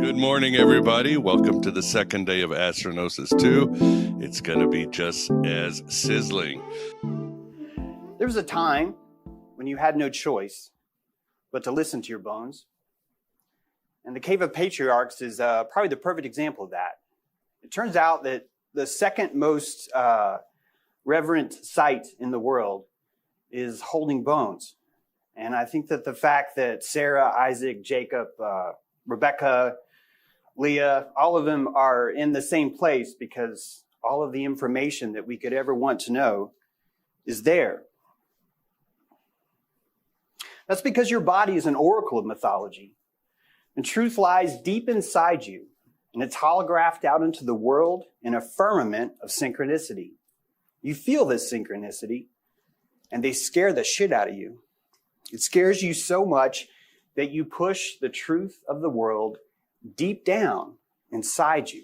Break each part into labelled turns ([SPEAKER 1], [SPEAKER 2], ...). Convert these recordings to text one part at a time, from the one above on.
[SPEAKER 1] Good morning, everybody. Welcome to the second day of Astronosis 2. It's going to be just as sizzling.
[SPEAKER 2] There was a time when you had no choice but to listen to your bones. And the Cave of Patriarchs is probably the perfect example of that. It turns out that the second most reverent site in the world is holding bones. And I think that the fact that Sarah, Isaac, Jacob, Rebecca, Leah, all of them are in the same place because all of the information that we could ever want to know is there. That's because your body is an oracle of mythology. And truth lies deep inside you, and it's holographed out into the world in a firmament of synchronicity. You feel this synchronicity, and they scare the shit out of you. It scares you so much that you push the truth of the world deep down inside you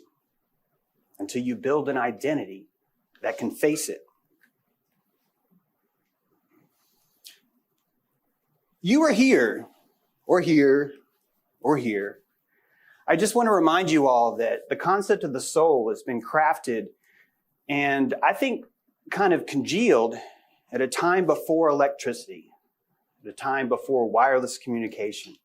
[SPEAKER 2] until you build an identity that can face it. You are here, or here, or here. I just want to remind you all that the concept of the soul has been crafted and I think kind of congealed at a time before electricity, at a time before wireless communication.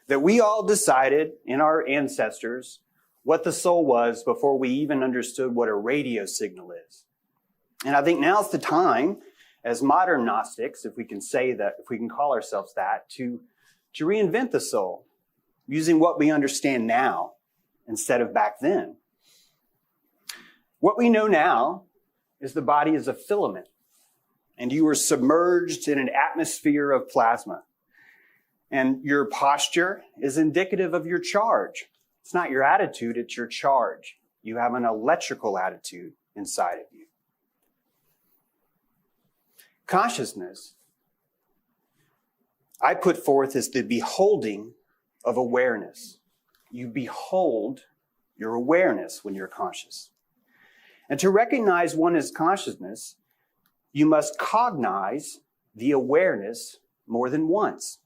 [SPEAKER 2] That we all decided in our ancestors what the soul was before we even understood what a radio signal is. And I think now's the time, as modern Gnostics, if we can say that, if we can call ourselves that, to reinvent the soul using what we understand now instead of back then. What we know now is the body is a filament, and you are submerged in an atmosphere of plasma. And your posture is indicative of your charge. It's not your attitude, it's your charge. You have an electrical attitude inside of you. Consciousness, I put forth as the beholding of awareness. You behold your awareness when you're conscious. And to recognize one as consciousness, you must cognize the awareness more than once.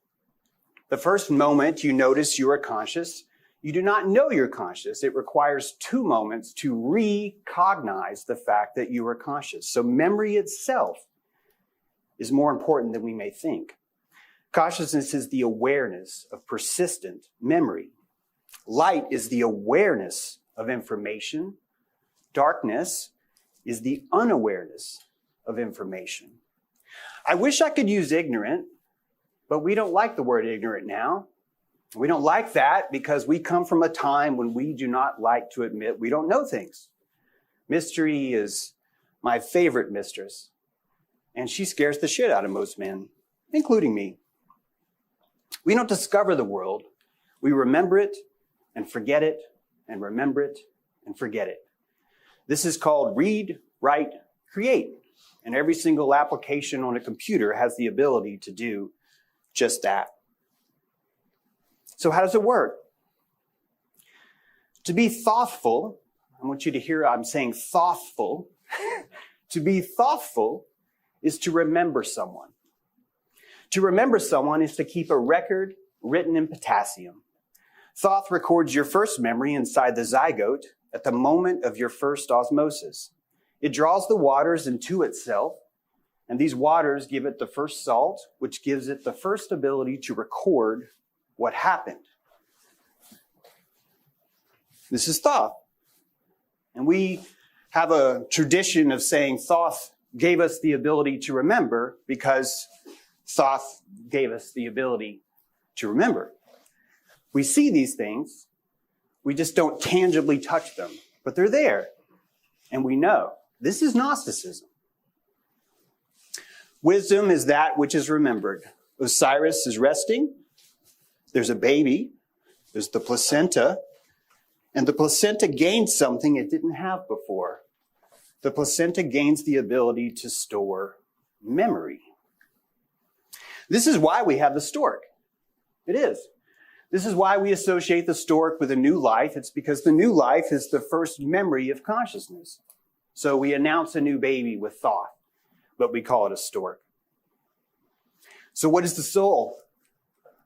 [SPEAKER 2] The first moment you notice you are conscious, you do not know you're conscious. It requires 2 moments to recognize the fact that you are conscious. So memory itself is more important than we may think. Consciousness is the awareness of persistent memory. Light is the awareness of information. Darkness is the unawareness of information. I wish I could use ignorant, but we don't like the word ignorant now. We don't like that because we come from a time when we do not like to admit we don't know things. Mystery is my favorite mistress, and she scares the shit out of most men, including me. We don't discover the world. We remember it and forget it and remember it and forget it. This is called read, write, create. And every single application on a computer has the ability to do just that. So how does it work? To be thoughtful, I want you to hear I'm saying thoughtful. To be thoughtful is to remember someone. To remember someone is to keep a record written in potassium. Thoth records your first memory inside the zygote at the moment of your first osmosis. It draws the waters into itself, and these waters give it the first salt, which gives it the first ability to record what happened. This is Thoth. And we have a tradition of saying Thoth gave us the ability to remember because Thoth gave us the ability to remember. We see these things, we just don't tangibly touch them, but they're there, and we know. This is Gnosticism. Wisdom is that which is remembered. Osiris is resting. There's a baby. There's the placenta. And the placenta gains something it didn't have before. The placenta gains the ability to store memory. This is why we have the stork. It is. This is why we associate the stork with a new life. It's because the new life is the first memory of consciousness. So we announce a new baby with Thoth, but we call it a stork. So what is the soul?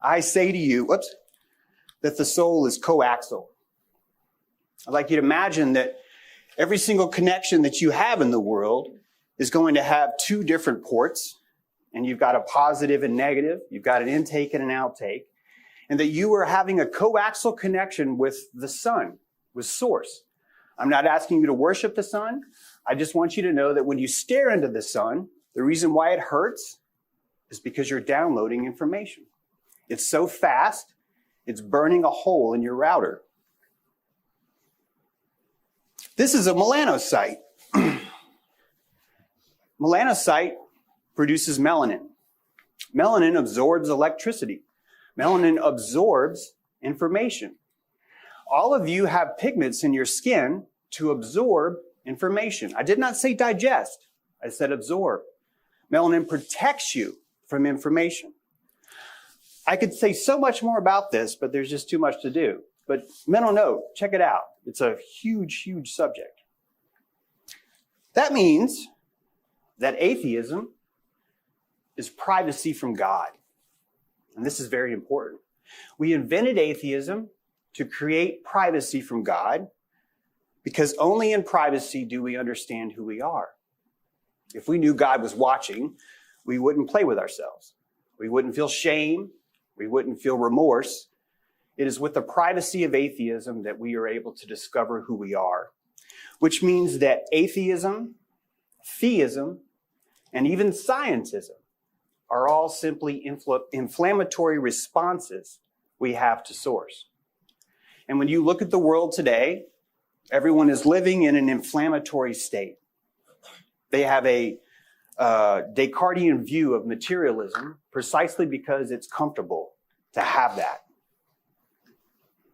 [SPEAKER 2] I say to you, that the soul is coaxial. I'd like you to imagine that every single connection that you have in the world is going to have two different ports, and you've got a positive and negative, you've got an intake and an outtake, and that you are having a coaxial connection with the sun, with source. I'm not asking you to worship the sun. I just want you to know that when you stare into the sun, the reason why it hurts is because you're downloading information. It's so fast, it's burning a hole in your router. This is a melanocyte. Melanocyte produces melanin. Melanin absorbs electricity. Melanin absorbs information. All of you have pigments in your skin to absorb information. I did not say digest. I said absorb. Melanin protects you from information. I could say so much more about this, but there's just too much to do. But mental note, check it out. It's a huge, huge subject. That means that atheism is privacy from God. And this is very important. We invented atheism to create privacy from God because only in privacy do we understand who we are. If we knew God was watching, we wouldn't play with ourselves. We wouldn't feel shame. We wouldn't feel remorse. It is with the privacy of atheism that we are able to discover who we are, which means that atheism, theism, and even scientism are all simply inflammatory responses we have to source. And when you look at the world today, everyone is living in an inflammatory state. They have a Descartesian view of materialism precisely because it's comfortable to have that.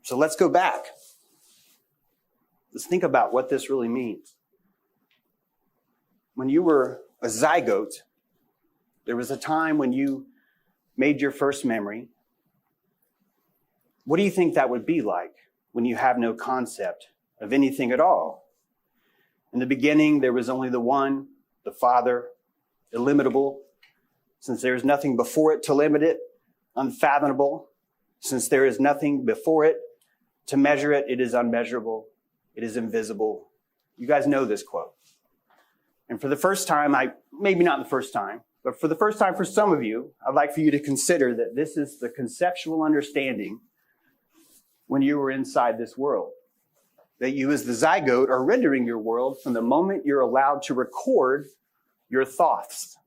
[SPEAKER 2] So let's go back. Let's think about what this really means. When you were a zygote, there was a time when you made your first memory. What do you think that would be like when you have no concept of anything at all? In the beginning, there was only the one, the Father, illimitable. Since there is nothing before it to limit it, unfathomable. Since there is nothing before it to measure it, it is unmeasurable. It is invisible. You guys know this quote. And for the first time, maybe not the first time, but for the first time for some of you, I'd like for you to consider that this is the conceptual understanding when you were inside this world. That you as the zygote are rendering your world from the moment you're allowed to record your thoughts.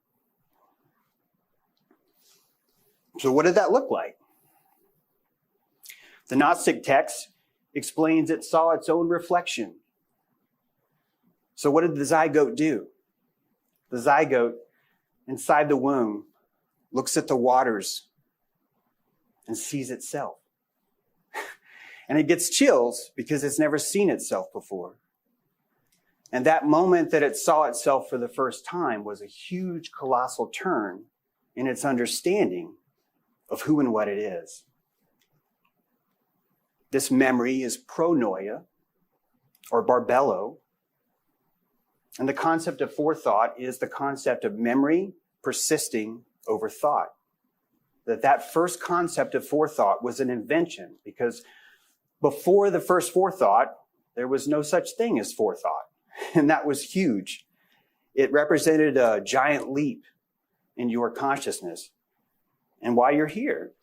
[SPEAKER 2] So what did that look like? The Gnostic text explains it saw its own reflection. So what did the zygote do? The zygote inside the womb looks at the waters and sees itself. And it gets chills because it's never seen itself before. And that moment that it saw itself for the first time was a huge, colossal turn in its understanding of who and what it is. This memory is pronoia, or barbello. And the concept of forethought is the concept of memory persisting over thought. That first concept of forethought was an invention because before the first forethought, there was no such thing as forethought. And that was huge. It represented a giant leap in your consciousness and why you're here.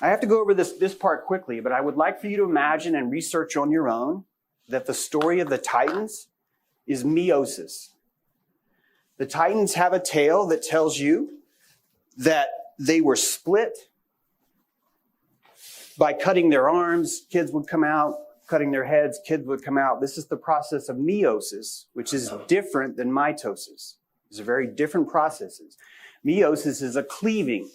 [SPEAKER 2] I have to go over this part quickly, but I would like for you to imagine and research on your own that the story of the Titans is meiosis. The Titans have a tale that tells you that they were split by cutting their arms, kids would come out, cutting their heads, kids would come out. This is the process of meiosis, which is different than mitosis. These are very different processes. Meiosis is a cleaving.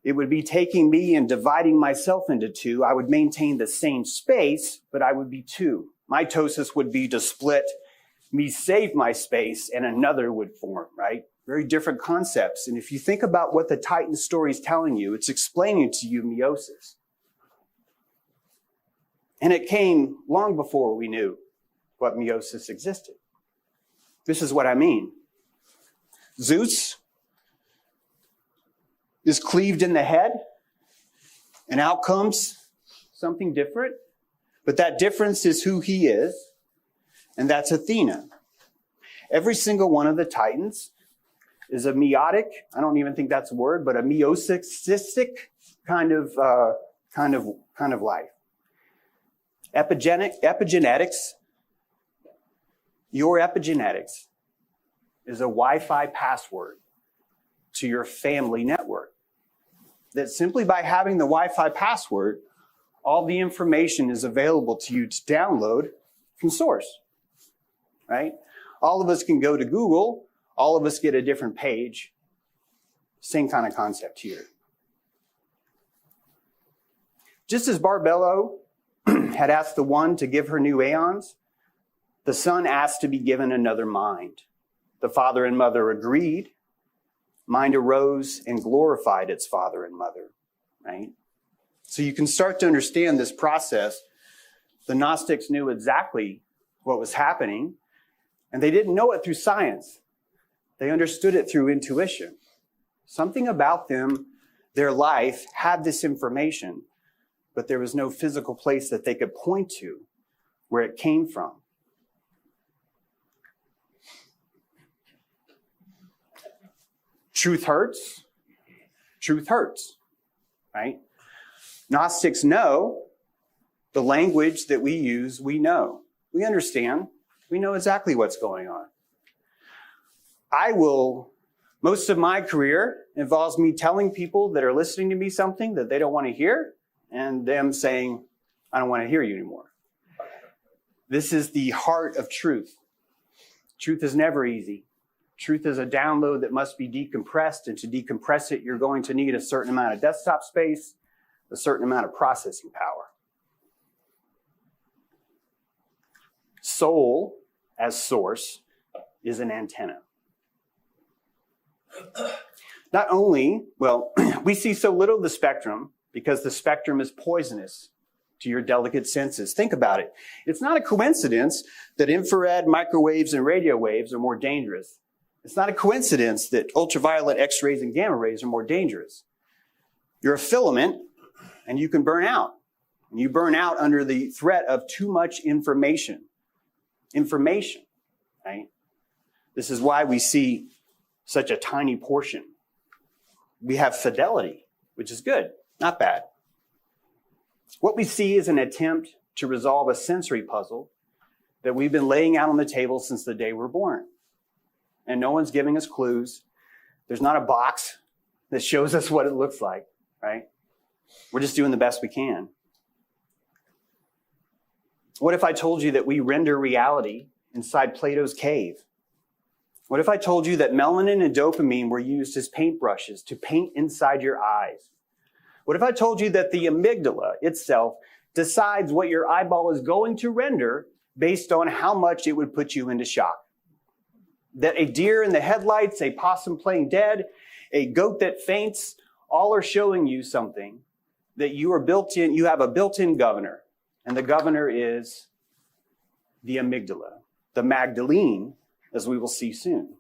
[SPEAKER 2] It would be taking me and dividing myself into two. I would maintain the same space, but I would be two. Mitosis would be to split, me save my space, and another would form, right? Very different concepts. And if you think about what the Titan story is telling you, it's explaining to you meiosis. And it came long before we knew what meiosis existed. This is what I mean. Zeus is cleaved in the head, And out comes something different. But that difference is who he is. And that's Athena. Every single one of the Titans is a meiotic, I don't even think that's a word, but a meiosis kind of life. Epigenetics, your epigenetics is a Wi-Fi password to your family network. That simply by having the Wi-Fi password, all the information is available to you to download from source, right? All of us can go to Google, all of us get a different page. Same kind of concept here. Just as Barbello had asked the one to give her new aeons, the son asked to be given another mind. The father and mother agreed. Mind arose and glorified its father and mother, right? So you can start to understand this process. The Gnostics knew exactly what was happening, and they didn't know it through science. They understood it through intuition. Something about them, their life, had this information, but there was no physical place that they could point to where it came from. Truth hurts. Truth hurts, right? Gnostics know the language that we use, we know. We understand. We know exactly what's going on. Most of my career involves me telling people that are listening to me something that they don't want to hear, and them saying, I don't want to hear you anymore. This is the heart of truth. Truth is never easy. Truth is a download that must be decompressed, and to decompress it, you're going to need a certain amount of desktop space, a certain amount of processing power. Soul, as source, is an antenna. Not only, we see so little of the spectrum because the spectrum is poisonous to your delicate senses. Think about it. It's not a coincidence that infrared, microwaves, and radio waves are more dangerous. It's not a coincidence that ultraviolet X-rays and gamma rays are more dangerous. You're a filament, and you can burn out. And you burn out under the threat of too much information. Information, right? This is why we see such a tiny portion. We have fidelity, which is good, not bad. What we see is an attempt to resolve a sensory puzzle that we've been laying out on the table since the day we're born. And no one's giving us clues. There's not a box that shows us what it looks like, right? We're just doing the best we can. What if I told you that we render reality inside Plato's cave? What if I told you that melanin and dopamine were used as paintbrushes to paint inside your eyes? What if I told you that the amygdala itself decides what your eyeball is going to render based on how much it would put you into shock? That a deer in the headlights, a possum playing dead, a goat that faints, all are showing you something that you have a built-in governor. And the governor is the amygdala, the Magdalene, as we will see soon.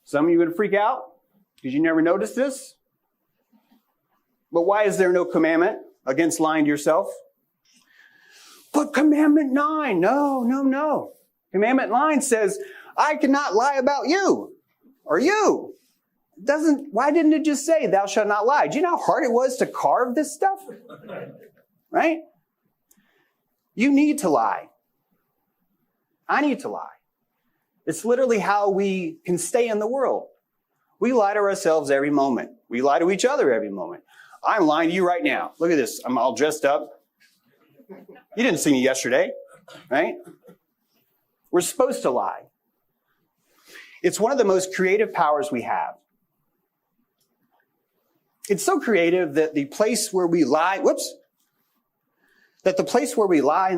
[SPEAKER 2] Some of you would freak out because you never noticed this. But why is there no commandment against lying to yourself? But commandment 9, no. Commandment 9 says, I cannot lie about you or you. Why didn't it just say, thou shalt not lie? Do you know how hard it was to carve this stuff? Right? You need to lie. I need to lie. It's literally how we can stay in the world. We lie to ourselves every moment. We lie to each other every moment. I'm lying to you right now. Look at this. I'm all dressed up. You didn't see me yesterday, right? We're supposed to lie. It's one of the most creative powers we have. It's so creative that the place where we lie in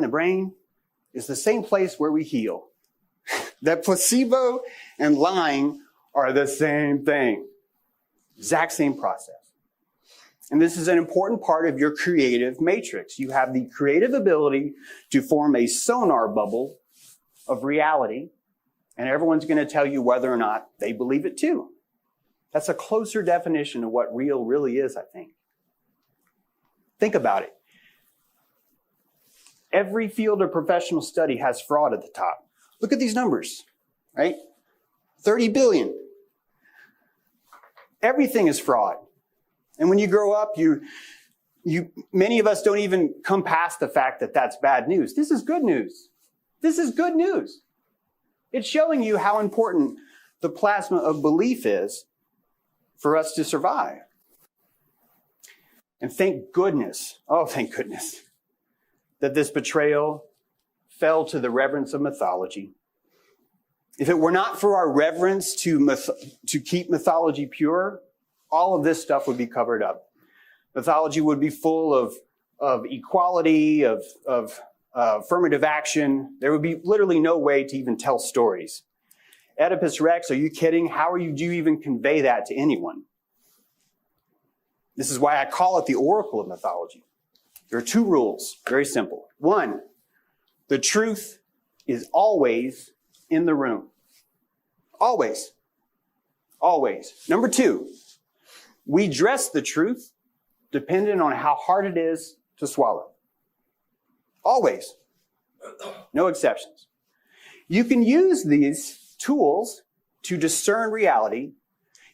[SPEAKER 2] the brain is the same place where we heal. That placebo and lying are the same thing. Exact same process. And this is an important part of your creative matrix. You have the creative ability to form a sonar bubble of reality, and everyone's going to tell you whether or not they believe it too. That's a closer definition of what real really is, I think. Think about it. Every field of professional study has fraud at the top. Look at these numbers, right? 30 billion. Everything is fraud. And when you grow up, many of us don't even come past the fact that that's bad news. This is good news. This is good news. It's showing you how important the plasma of belief is for us to survive. And thank goodness, that this betrayal fell to the reverence of mythology. If it were not for our reverence to keep mythology pure, all of this stuff would be covered up. Mythology would be full of equality, of affirmative action. There would be literally no way to even tell stories. Oedipus Rex, are you kidding? How do you even convey that to anyone? This is why I call it the Oracle of Mythology. There are two rules, very simple. One, the truth is always in the room. Always. Always. Number two, we dress the truth dependent on how hard it is to swallow. Always. No exceptions. You can use these tools to discern reality.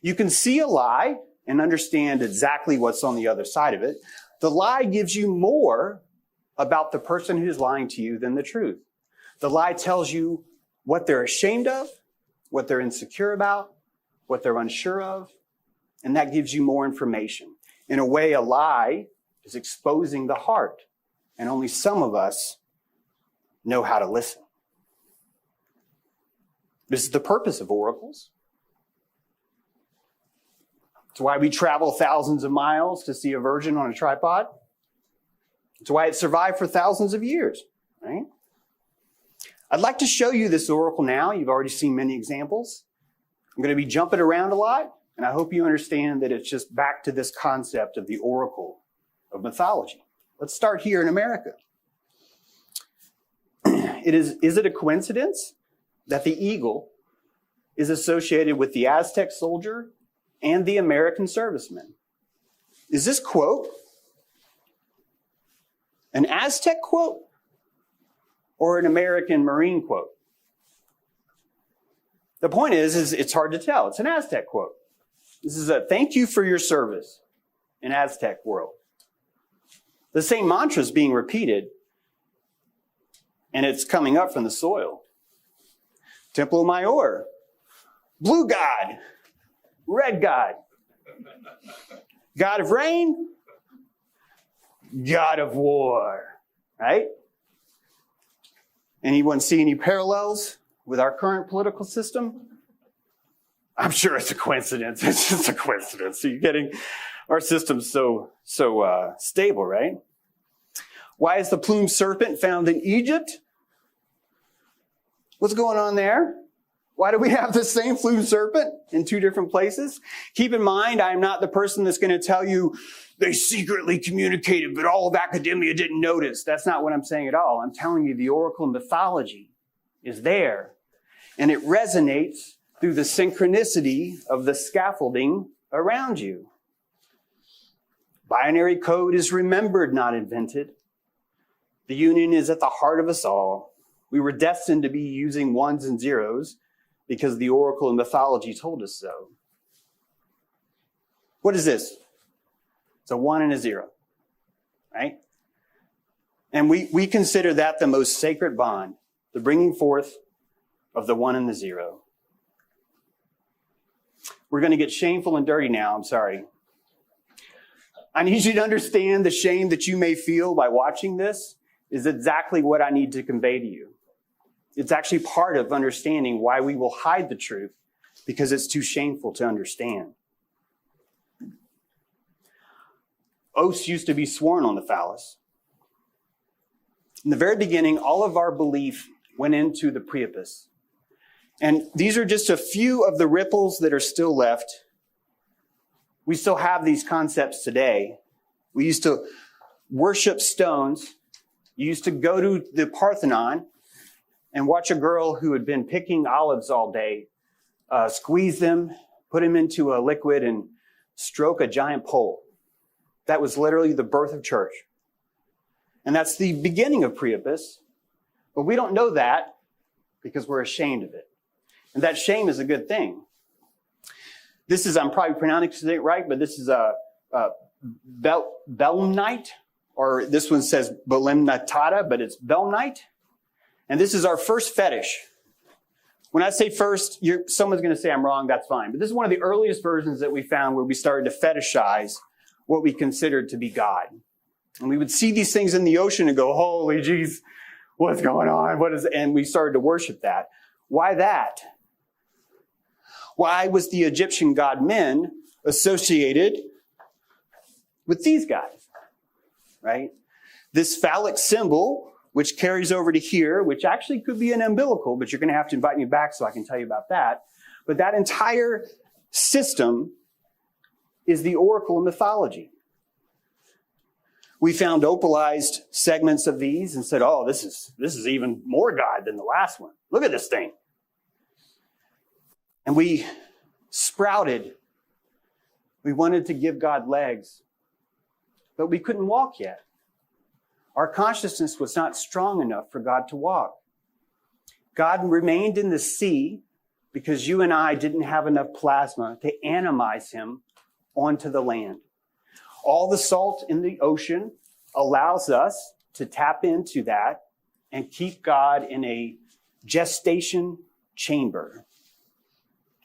[SPEAKER 2] You can see a lie and understand exactly what's on the other side of it. The lie gives you more about the person who's lying to you than the truth. The lie tells you what they're ashamed of, what they're insecure about, what they're unsure of, and that gives you more information. In a way, a lie is exposing the heart, and only some of us know how to listen. This is the purpose of oracles. It's why we travel thousands of miles to see a virgin on a tripod. It's why it survived for thousands of years, right? I'd like to show you this oracle now. You've already seen many examples. I'm going to be jumping around a lot, and I hope you understand that it's just back to this concept of the Oracle of Mythology. Let's start here in America. Is it a coincidence that the eagle is associated with the Aztec soldier and the American serviceman? Is this quote an Aztec quote or an American Marine quote? The point is it's hard to tell. It's an Aztec quote. This is a thank you for your service in Aztec world. The same mantra is being repeated, and it's coming up from the soil. Templo Mayor, blue god, red god, god of rain, god of war, right? Anyone see any parallels with our current political system? I'm sure it's a coincidence. It's just a coincidence. So you're getting our system's so stable, right? Why is the plumed serpent found in Egypt? What's going on there? Why do we have the same plumed serpent in two different places? Keep in mind, I'm not the person that's going to tell you they secretly communicated, but all of academia didn't notice. That's not what I'm saying at all. I'm telling you the Oracle of Mythology is there, and it resonates through the synchronicity of the scaffolding around you. Binary code is remembered, not invented. The union is at the heart of us all. We were destined to be using ones and zeros because the Oracle of Mythology told us so. What is this? It's a 1 and a 0, right? And we consider that the most sacred bond, the bringing forth of the 1 and the 0. We're going to get shameful and dirty now. I'm sorry. I need you to understand the shame that you may feel by watching this is exactly what I need to convey to you. It's actually part of understanding why we will hide the truth, because it's too shameful to understand. Oaths used to be sworn on the phallus. In the very beginning, all of our belief went into the priapus. And these are just a few of the ripples that are still left. We still have these concepts today. We used to worship stones. You used to go to the Parthenon and watch a girl who had been picking olives all day, squeeze them, put him into a liquid and stroke a giant pole. That was literally the birth of church. And that's the beginning of Priapus. But we don't know that because we're ashamed of it. And that shame is a good thing. This is, I'm probably pronouncing it right, but this is a Belemnite, or this one says Belemnitata, but it's Belemnite. And this is our first fetish. When I say first, someone's going to say I'm wrong, that's fine. But this is one of the earliest versions that we found where we started to fetishize what we considered to be God. And we would see these things in the ocean and go, holy jeez, what's going on? And we started to worship that. Why that? Why was the Egyptian god Men associated with these guys, right? This phallic symbol, which carries over to here, which actually could be an umbilical, but you're going to have to invite me back so I can tell you about that. But that entire system is the Oracle of Mythology. We found opalized segments of these and said, oh, this is even more God than the last one. Look at this thing. And we sprouted. We wanted to give God legs, but we couldn't walk yet. Our consciousness was not strong enough for God to walk. God remained in the sea because you and I didn't have enough plasma to animize him onto the land. All the salt in the ocean allows us to tap into that and keep God in a gestation chamber.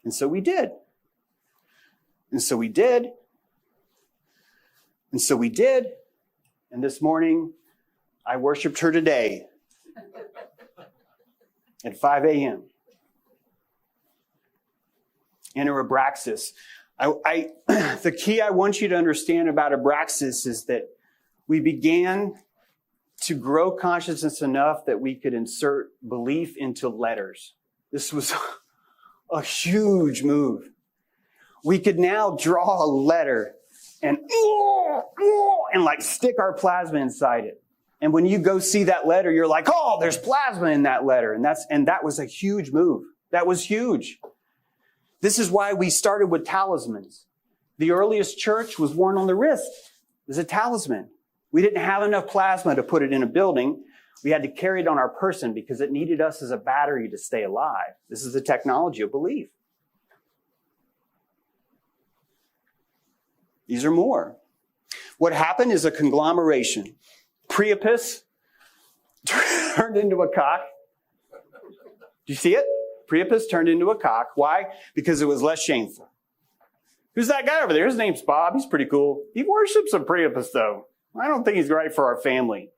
[SPEAKER 2] And so we did. And so we did. And so we did. And this morning, I worshiped her today at 5 a.m. in her abraxas. The key I want you to understand about abraxas is that we began to grow consciousness enough that we could insert belief into letters. This was a huge move. We could now draw a letter and like stick our plasma inside it. And when you go see that letter, you're like, oh, there's plasma in that letter. And that was a huge move. That was huge. This is why we started with talismans. The earliest church was worn on the wrist. It was a talisman. We didn't have enough plasma to put it in a building. We had to carry it on our person because it needed us as a battery to stay alive. This is the technology of belief. These are more. What happened is a conglomeration. Priapus turned into a cock. Do you see it? Priapus turned into a cock. Why? Because it was less shameful. Who's that guy over there? His name's Bob. He's pretty cool. He worships a Priapus, though. I don't think he's right for our family.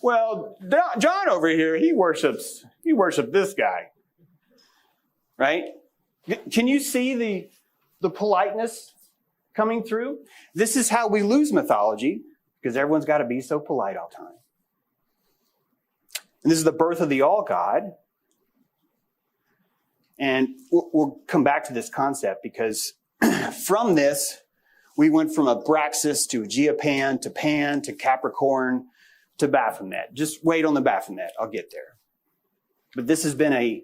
[SPEAKER 2] Well, John over here, he worships this guy. Right? Can you see the politeness coming through? This is how we lose mythology, because everyone's got to be so polite all the time. And this is the birth of the all-God. And we'll come back to this concept because from this, we went from Abraxas to Geopan to Pan to Capricorn to Baphomet. Just wait on the Baphomet. I'll get there. But this has been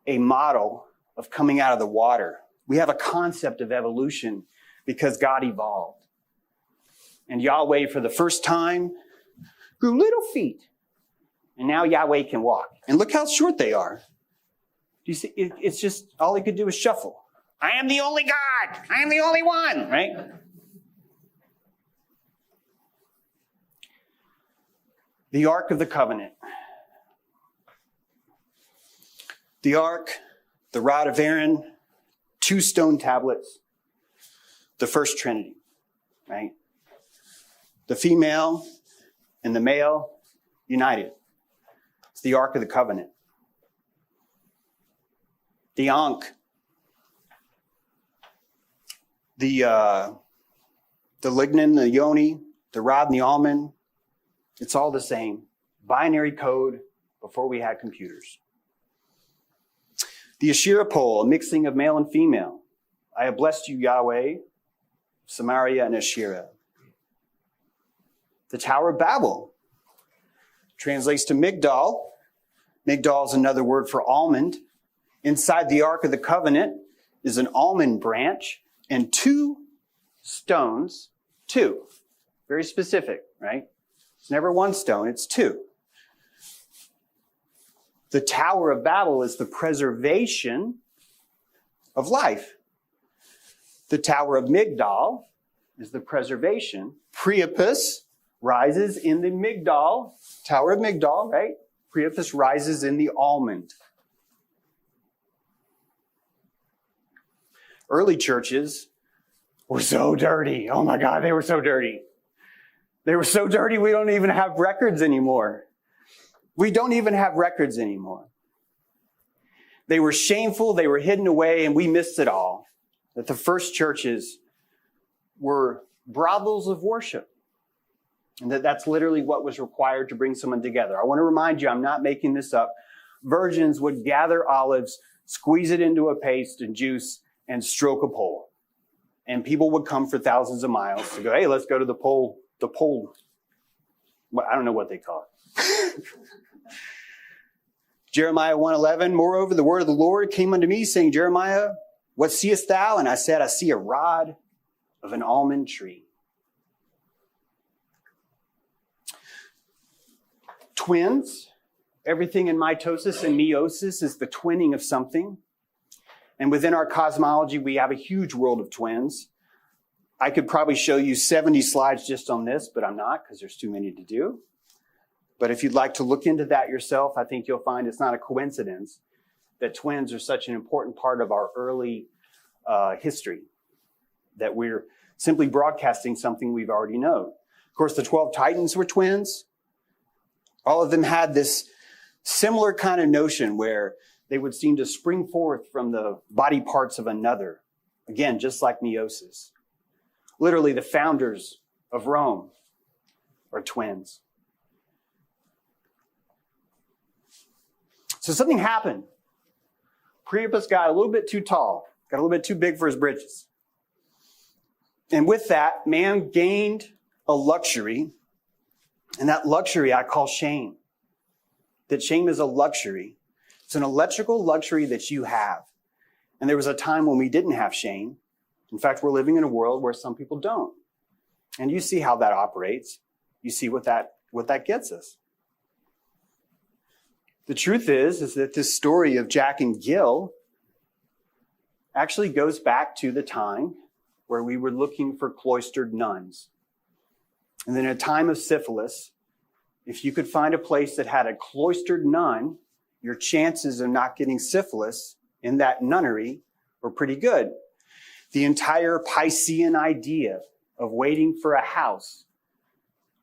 [SPEAKER 2] a model of coming out of the water. We have a concept of evolution because God evolved. And Yahweh, for the first time, grew little feet. And now Yahweh can walk. And look how short they are. Do you see? It's just, all he could do was shuffle. I am the only God. I am the only one, right? The Ark of the Covenant. The Ark, the rod of Aaron, 2 stone tablets, the first Trinity, right? The female and the male united. It's the Ark of the Covenant. The Ankh, the lignin, the yoni, the rod and the almond, it's all the same. Binary code before we had computers. The Asherah pole, a mixing of male and female. I have blessed you, Yahweh, Samaria, and Asherah. The Tower of Babel translates to Migdal. Migdal is another word for almond. Inside the Ark of the Covenant is an almond branch and 2 stones, 2. Very specific, right? It's never 1 stone, it's 2. The Tower of Babel is the preservation of life. The Tower of Migdal is the preservation. Priapus rises in the Migdal, Tower of Migdal, right? Priapus rises in the almond. Early churches were so dirty. Oh my God, they were so dirty. They were so dirty, we don't even have records anymore. We don't even have records anymore. They were shameful, they were hidden away, and we missed it all. That the first churches were brothels of worship. And that's literally what was required to bring someone together. I want to remind you, I'm not making this up. Virgins would gather olives, squeeze it into a paste and juice, and stroke a pole. And people would come for thousands of miles to go, hey, let's go to the pole. Well, I don't know what they call it. Jeremiah 1:11, moreover, the word of the Lord came unto me, saying, Jeremiah, what seest thou? And I said, I see a rod of an almond tree. Twins, everything in mitosis and meiosis is the twinning of something. And within our cosmology, we have a huge world of twins. I could probably show you 70 slides just on this, but I'm not because there's too many to do. But if you'd like to look into that yourself, I think you'll find it's not a coincidence that twins are such an important part of our early history, that we're simply broadcasting something we've already known. Of course, the 12 Titans were twins. All of them had this similar kind of notion where they would seem to spring forth from the body parts of another. Again, just like meiosis. Literally, the founders of Rome are twins. So something happened. Priapus got a little bit too tall, got a little bit too big for his britches. And with that, man gained a luxury, and that luxury I call shame. That shame is a luxury. It's an electrical luxury that you have. And there was a time when we didn't have shame. In fact, we're living in a world where some people don't. And you see how that operates. You see what that gets us. The truth is that this story of Jack and Gill actually goes back to the time where we were looking for cloistered nuns. And then in a time of syphilis, if you could find a place that had a cloistered nun, your chances of not getting syphilis in that nunnery were pretty good. The entire Piscean idea of waiting for a house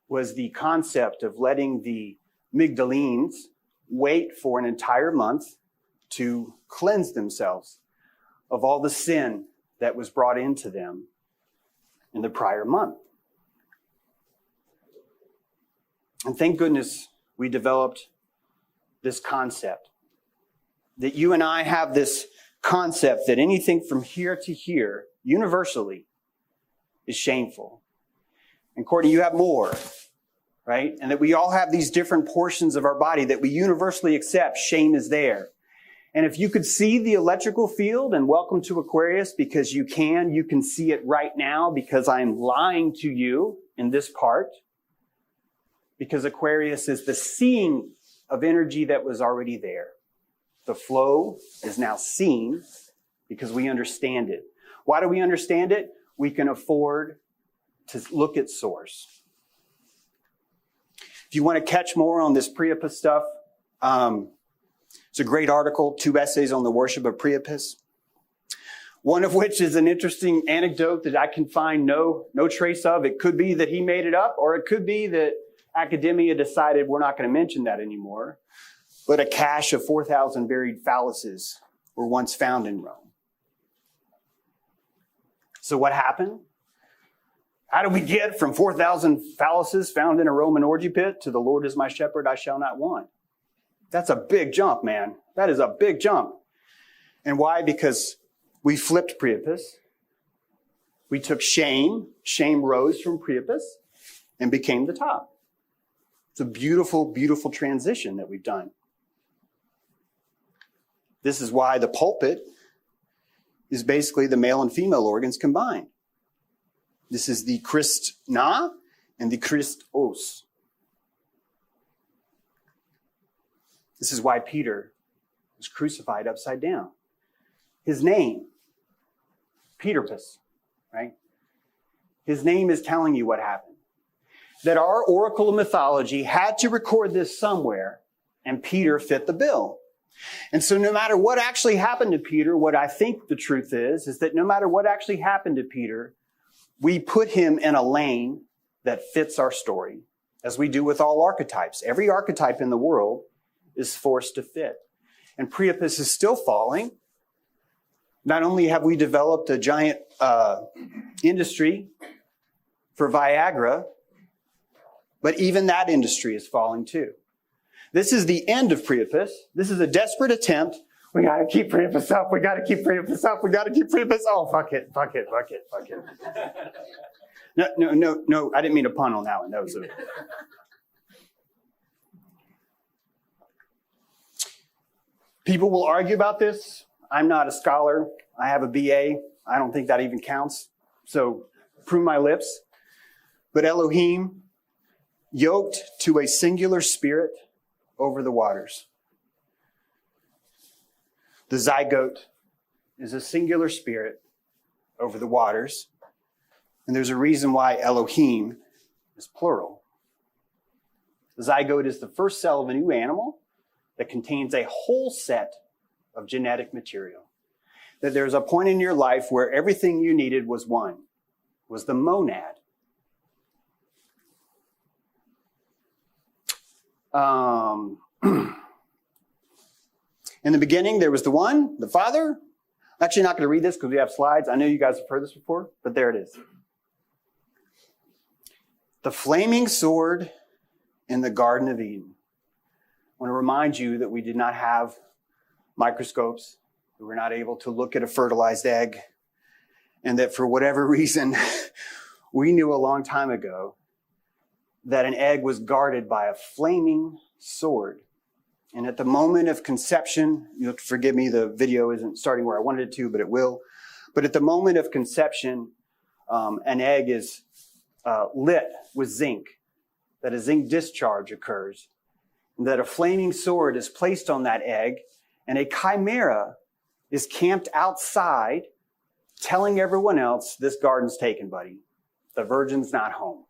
[SPEAKER 2] was the concept of letting the Magdalenes wait for an entire month to cleanse themselves of all the sin that was brought into them in the prior month. And thank goodness we developed this concept. That you and I have this concept that anything from here to here, universally, is shameful. And Courtney, you have more, right? And that we all have these different portions of our body that we universally accept shame is there. And if you could see the electrical field, and welcome to Aquarius, because you can see it right now because I'm lying to you in this part. Because Aquarius is the seeing of energy that was already there. The flow is now seen because we understand it. Why do we understand it? We can afford to look at source. If you want to catch more on this Priapus stuff, it's a great article, 2 essays on the worship of Priapus. One of which is an interesting anecdote that I can find no trace of. It could be that he made it up, or it could be that academia decided we're not going to mention that anymore. But a cache of 4,000 buried phalluses were once found in Rome. So what happened? How do we get from 4,000 phalluses found in a Roman orgy pit to the Lord is my shepherd, I shall not want? That's a big jump, man. That is a big jump. And why? Because we flipped Priapus. We took shame. Shame rose from Priapus and became the top. It's a beautiful, beautiful transition that we've done. This is why the pulpit is basically the male and female organs combined. This is the Christ-na and the Christ-os. This is why Peter was crucified upside down. His name, Peterpus, right? His name is telling you what happened. That our Oracle of Mythology had to record this somewhere, and Peter fit the bill. And so no matter what actually happened to Peter, what I think the truth is that no matter what actually happened to Peter, we put him in a lane that fits our story, as we do with all archetypes. Every archetype in the world is forced to fit. And Priapus is still falling. Not only have we developed a giant industry for Viagra, but even that industry is falling too. This is the end of Priapus. This is a desperate attempt. We got to keep Priapus up. We got to keep Priapus up. We got to keep Priapus. Oh, fuck it. No. I didn't mean to pun on that one. That was a... People will argue about this. I'm not a scholar. I have a BA. I don't think that even counts. So prune my lips. But Elohim yoked to a singular spirit over the waters. The zygote is a singular spirit over the waters. And there's a reason why Elohim is plural. The zygote is the first cell of a new animal that contains a whole set of genetic material. That there's a point in your life where everything you needed was one, was the monad. In the beginning, there was the One, the Father. I'm actually not going to read this because we have slides. I know you guys have heard this before, but there it is. The flaming sword in the Garden of Eden. I want to remind you that we did not have microscopes. We were not able to look at a fertilized egg. And that for whatever reason, we knew a long time ago that an egg was guarded by a flaming sword. And at the moment of conception, you'll forgive me, the video isn't starting where I wanted it to, but it will. But at the moment of conception, an egg is lit with zinc, that a zinc discharge occurs, and that a flaming sword is placed on that egg, and a chimera is camped outside telling everyone else, this garden's taken, buddy. The virgin's not home.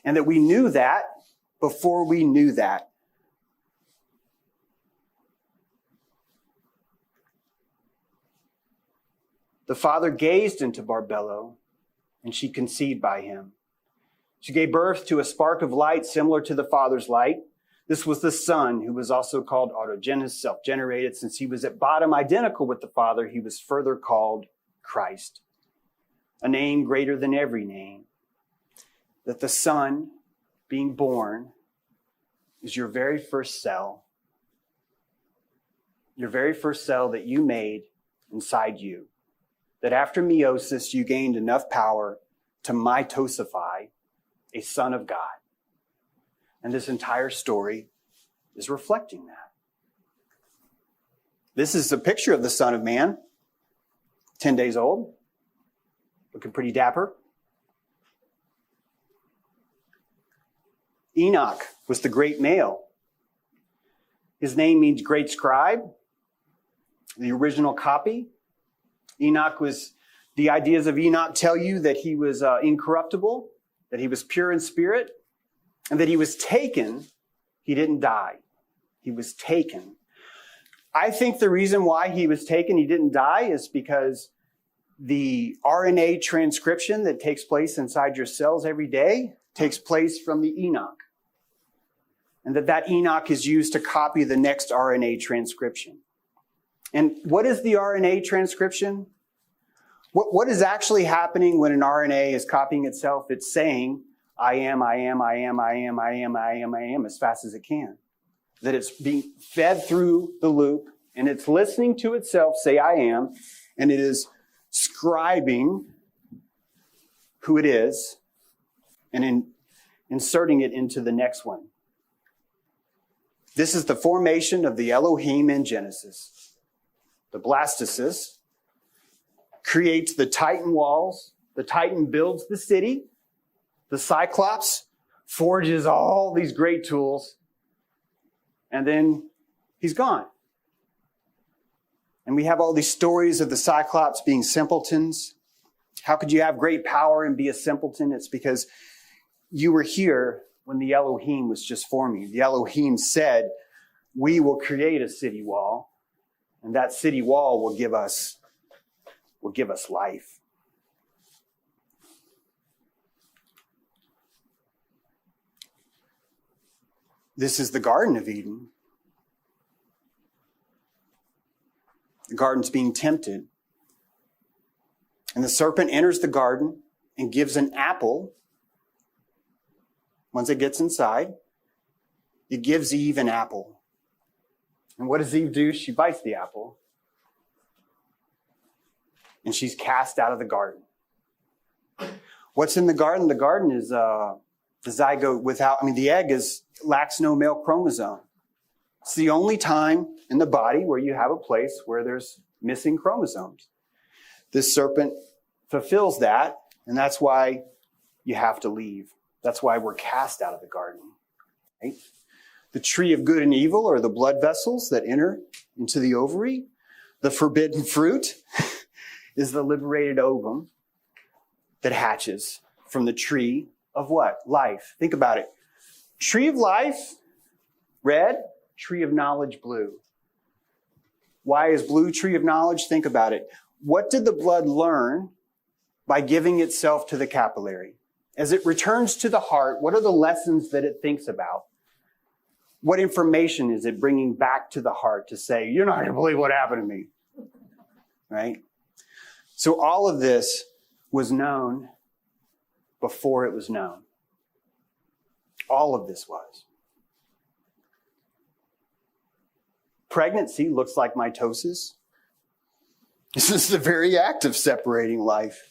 [SPEAKER 2] And that we knew that before we knew that. The Father gazed into Barbello, and she conceived by him. She gave birth to a spark of light similar to the Father's light. This was the Son, who was also called autogenous, self-generated. Since he was at bottom identical with the Father, he was further called Christ, a name greater than every name. That the Son, being born, is your very first cell. Your very first cell that you made inside you. That after meiosis, you gained enough power to mitosify a Son of God. And this entire story is reflecting that. This is a picture of the Son of Man, 10 days old, looking pretty dapper. Enoch was the great male. His name means great scribe, the original copy. Enoch was, the ideas of Enoch tell you that he was incorruptible, that he was pure in spirit, and that he was taken. He didn't die. He was taken. I think the reason why he was taken, he didn't die, is because the RNA transcription that takes place inside your cells every day takes place from the Enoch. And that Enoch is used to copy the next RNA transcription. And what is the RNA transcription? What is actually happening when an RNA is copying itself? It's saying, I am, as fast as it can. That it's being fed through the loop, and it's listening to itself say, I am, and it is scribing who it is, and inserting it into the next one. This is the formation of the Elohim in Genesis. The blastocyst, creates the Titan walls. The Titan builds the city. The Cyclops forges all these great tools. And then he's gone. And we have all these stories of the Cyclops being simpletons. How could you have great power and be a simpleton? It's because you were here when the Elohim was just forming you. The Elohim said, we will create a city wall, and that city wall will give us life. This is the Garden of Eden. The garden's being tempted. And the serpent enters the garden and gives an apple. Once it gets inside, it gives Eve an apple. And what does Eve do? She bites the apple. And she's cast out of the garden. What's in the garden? The garden is the zygote the egg lacks no male chromosome. It's the only time in the body where you have a place where there's missing chromosomes. This serpent fulfills that, and that's why you have to leave. That's why we're cast out of the garden. Right? The tree of good and evil are the blood vessels that enter into the ovary. The forbidden fruit is the liberated ovum that hatches from the tree of what? Life. Think about it. Tree of life, red. Tree of knowledge, blue. Why is blue tree of knowledge? Think about it. What did the blood learn by giving itself to the capillary? As it returns to the heart, what are the lessons that it thinks about? What information is it bringing back to the heart to say, you're not going to believe what happened to me? Right? So all of this was known before it was known. All of this was. Pregnancy looks like mitosis. This is the very act of separating life.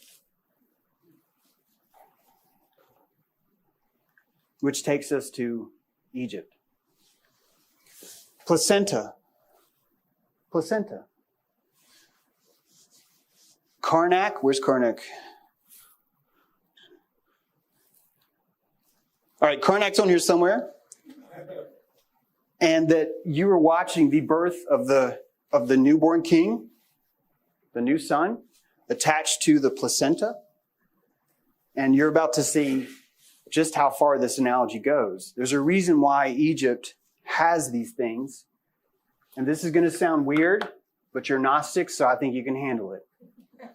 [SPEAKER 2] Which takes us to Egypt. Placenta. Placenta. Karnak. Where's Karnak? All right, Karnak's on here somewhere. And that you were watching the birth of the newborn king, the new son, attached to the placenta. And you're about to see just how far this analogy goes. There's a reason why Egypt has these things. And this is going to sound weird, but you're Gnostic, so I think you can handle it. I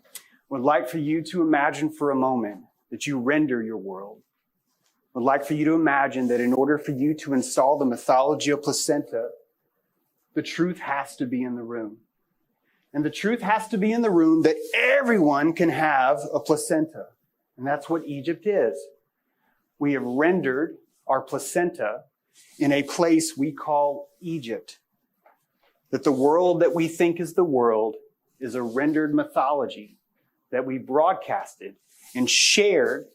[SPEAKER 2] would like for you to imagine for a moment that you render your world. I would like for you to imagine that in order for you to install the mythology of placenta, the truth has to be in the room. And the truth has to be in the room that everyone can have a placenta. And that's what Egypt is. We have rendered our placenta in a place we call Egypt. That the world that we think is the world is a rendered mythology that we broadcasted and shared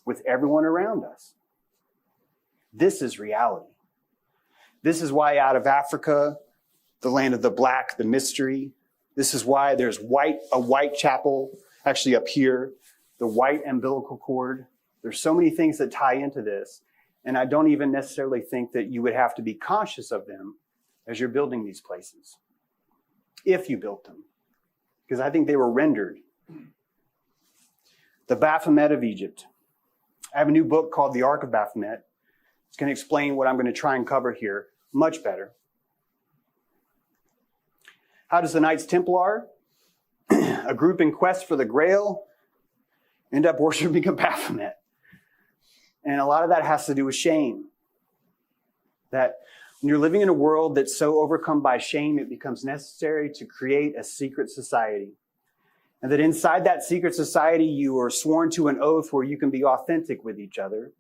[SPEAKER 2] with everyone around us. This is reality. This is why out of Africa, the land of the black, the mystery, this is why there's a white chapel actually up here, the white umbilical cord. There's so many things that tie into this. And I don't even necessarily think that you would have to be conscious of them as you're building these places, if you built them, because I think they were rendered. The Baphomet of Egypt. I have a new book called The Ark of Baphomet. It's going to explain what I'm going to try and cover here much better. How does the Knights Templar, a group in quest for the Grail, end up worshiping a Baphomet? And a lot of that has to do with shame. That when you're living in a world that's so overcome by shame, it becomes necessary to create a secret society. And that inside that secret society, you are sworn to an oath where you can be authentic with each other.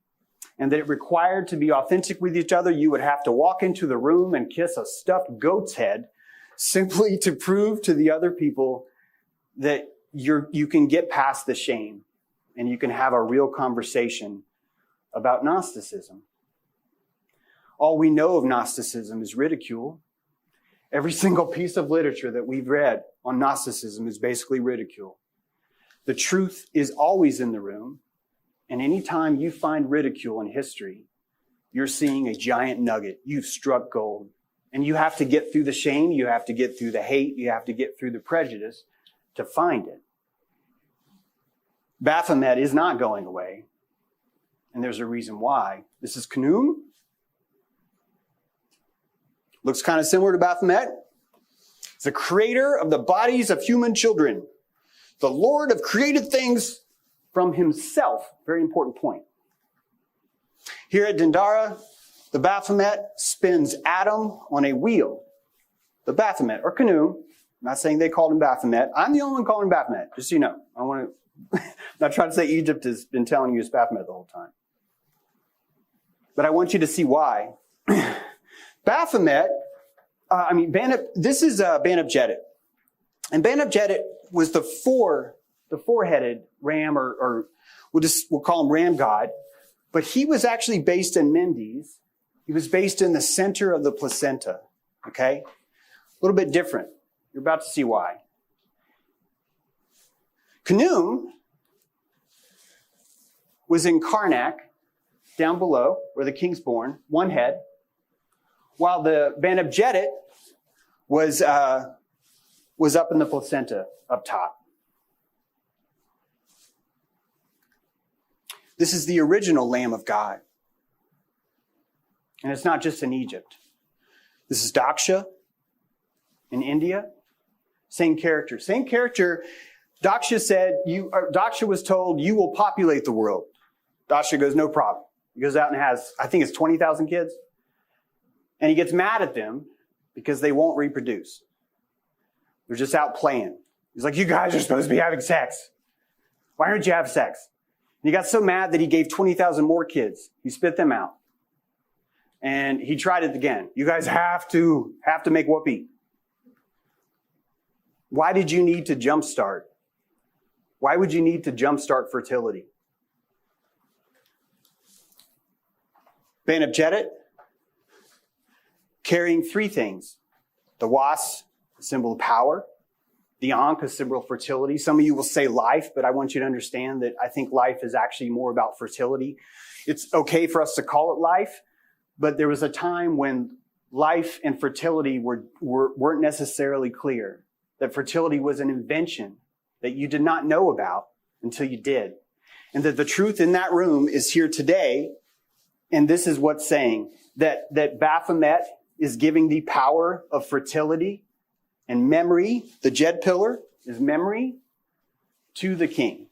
[SPEAKER 2] And that it required to be authentic with each other, you would have to walk into the room and kiss a stuffed goat's head simply to prove to the other people that you can get past the shame and you can have a real conversation about Gnosticism. All we know of Gnosticism is ridicule. Every single piece of literature that we've read on Gnosticism is basically ridicule. The truth is always in the room. And anytime you find ridicule in history, you're seeing a giant nugget. You've struck gold. And you have to get through the shame. You have to get through the hate. You have to get through the prejudice to find it. Baphomet is not going away. And there's a reason why. This is Khnum. Looks kind of similar to Baphomet. It's the creator of the bodies of human children. The Lord of created things from himself. Very important point. Here at Dendara, the Baphomet spins Adam on a wheel. The Baphomet, or Khnum. I'm not saying they called him Baphomet. I'm the only one calling him Baphomet, just so you know. I'm not trying to say Egypt has been telling you it's Baphomet the whole time. But I want you to see why. Baphomet, this is Banabjetit. And Banabjetit was the four-headed ram, or we'll call him ram god. But he was actually based in Mendes. He was based in the center of the placenta. Okay? A little bit different. You're about to see why. Khnum was in Karnak, down below, where the king's born, one head, while the Banabjetit was up in the placenta, up top. This is the original Lamb of God. And it's not just in Egypt. This is Daksha in India. Same character. Same character. Daksha was told, you will populate the world. Daksha goes, no problem. He goes out and has, I think it's 20,000 kids. And he gets mad at them because they won't reproduce. They're just out playing. He's like, you guys are supposed to be having sex. Why aren't you having sex? And he got so mad that he gave 20,000 more kids. He spit them out. And he tried it again. You guys have to make whoopee. Why did you need to jumpstart? Why would you need to jumpstart fertility? Banabjetit, carrying three things. The was, a symbol of power. The ankh, a symbol of fertility. Some of you will say life, but I want you to understand that I think life is actually more about fertility. It's okay for us to call it life, but there was a time when life and fertility weren't necessarily clear. That fertility was an invention that you did not know about until you did. And that the truth in that room is here today. And this is what's saying that Baphomet is giving the power of fertility and memory. The Jed pillar is memory to the king.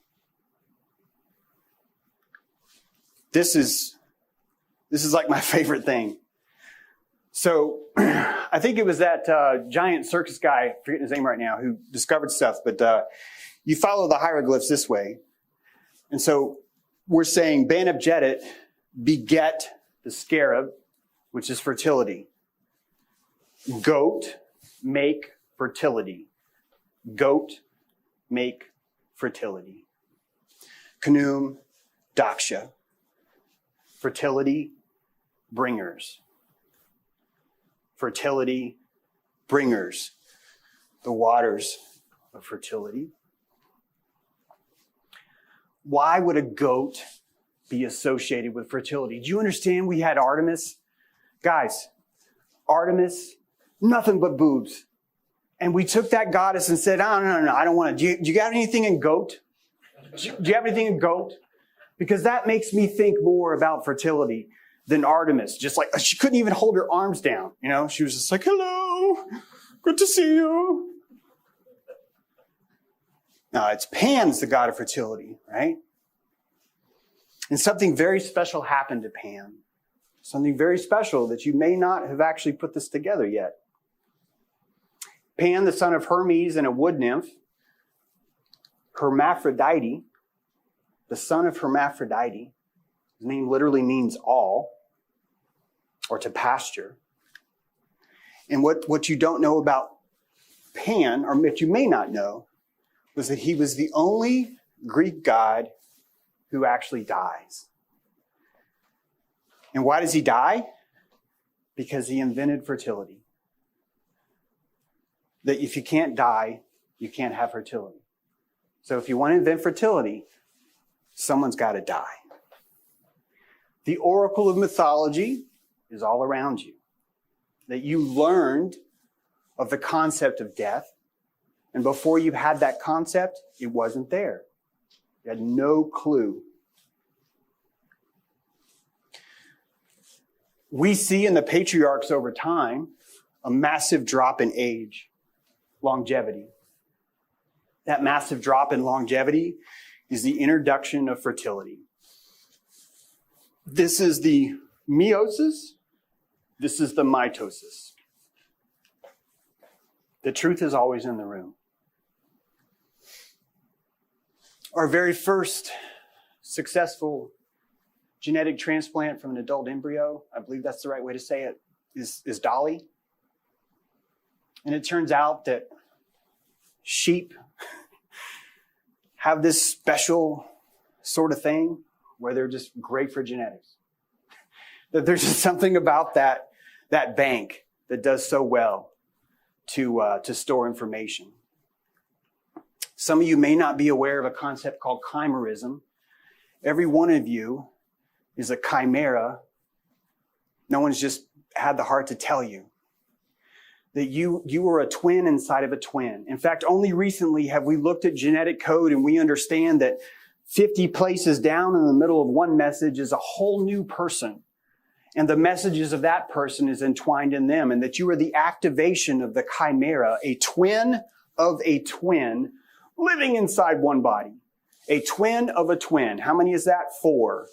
[SPEAKER 2] This is like my favorite thing. So I think it was that giant circus guy, I'm forgetting his name right now, who discovered stuff. But you follow the hieroglyphs this way. And so we're saying Banabjetit beget the scarab, which is fertility. Goat, make fertility. Goat, make fertility. Khnum, Daksha. Fertility, bringers. Fertility, bringers. The waters of fertility. Why would a goat be associated with fertility? Do you understand we had Artemis? Guys, Artemis, nothing but boobs. And we took that goddess and said, oh, no, I don't want to. Do you got anything in goat? Do you have anything in goat? Because that makes me think more about fertility than Artemis. Just like, she couldn't even hold her arms down. You know, she was just like, hello, good to see you. No, it's Pan's the god of fertility, right? And something very special happened to Pan. Something very special that you may not have actually put this together yet. Pan, the son of Hermes and a wood nymph, Hermaphrodite, the son of Hermaphrodite, his name literally means all, or to pasture. And what you don't know about Pan, or what you may not know, was that he was the only Greek god who actually dies. And why does he die? Because he invented fertility. That if you can't die, you can't have fertility. So if you want to invent fertility, someone's got to die. The Oracle of Mythology is all around you. That you learned of the concept of death, and before you had that concept, it wasn't there. You had no clue. We see in the patriarchs over time a massive drop in age, longevity. That massive drop in longevity is the introduction of fertility. This is the meiosis. This is the mitosis. The truth is always in the room. Our very first successful genetic transplant from an adult embryo, I believe that's the right way to say it, is Dolly. And it turns out that sheep have this special sort of thing where they're just great for genetics. That there's just something about that bank that does so well to store information. Some of you may not be aware of a concept called chimerism. Every one of you is a chimera. No one's just had the heart to tell you that you are a twin inside of a twin. In fact, only recently have we looked at genetic code and we understand that 50 places down in the middle of one message is a whole new person. And the messages of that person is entwined in them, and that you are the activation of the chimera, a twin of a twin living inside one body. A twin of a twin. How many is that? 4.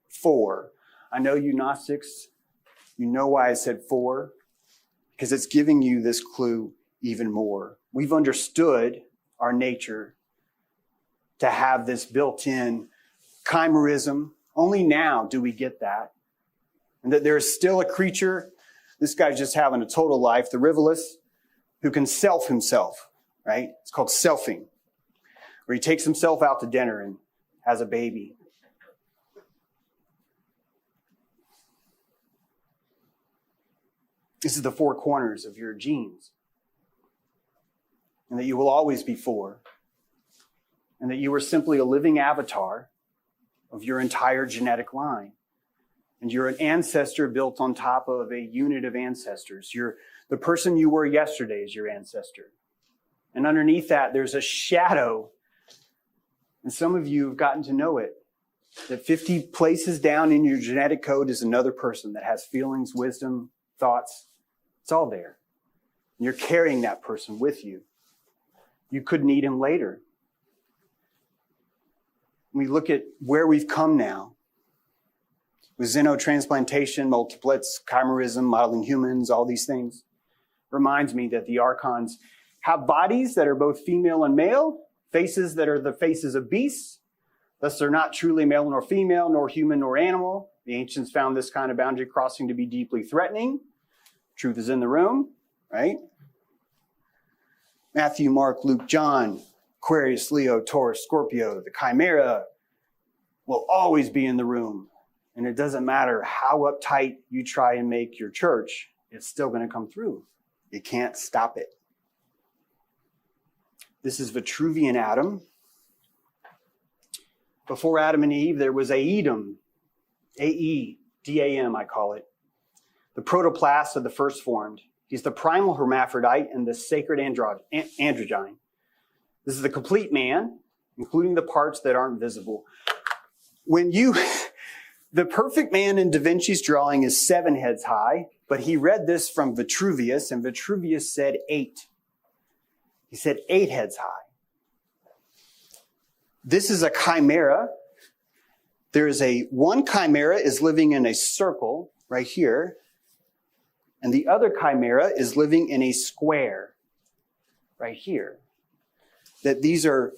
[SPEAKER 2] 4. I know you Gnostics, you know why I said 4, because it's giving you this clue even more. We've understood our nature to have this built-in chimerism. Only now do we get that. And that there is still a creature, this guy's just having a total life, the Rivolus, who can self himself, right? It's called selfing, where he takes himself out to dinner and has a baby. This is the 4 corners of your genes. And that you will always be 4. And that you are simply a living avatar of your entire genetic line. And you're an ancestor built on top of a unit of ancestors. The person you were yesterday is your ancestor. And underneath that, there's a shadow. And some of you have gotten to know it. That 50 places down in your genetic code is another person that has feelings, wisdom, thoughts. It's all there. And you're carrying that person with you. You could need him later. We look at where we've come now. With xenotransplantation, multiplets, chimerism, modeling humans, all these things. Reminds me that the archons have bodies that are both female and male, faces that are the faces of beasts. Thus, they're not truly male nor female, nor human nor animal. The ancients found this kind of boundary crossing to be deeply threatening. Truth is in the room, right? Matthew, Mark, Luke, John, Aquarius, Leo, Taurus, Scorpio, the chimera will always be in the room. And it doesn't matter how uptight you try and make your church, it's still going to come through. You can't stop it. This is Vitruvian Adam. Before Adam and Eve, there was Aedam. A-E-D-A-M, I call it. The protoplast of the first formed. He's the primal hermaphrodite and the sacred androgyne. This is the complete man, including the parts that aren't visible. The perfect man in Da Vinci's drawing is 7 heads high, but he read this from Vitruvius, and Vitruvius said 8. He said 8 heads high. This is a chimera. One chimera is living in a circle right here, and the other chimera is living in a square right here. That these are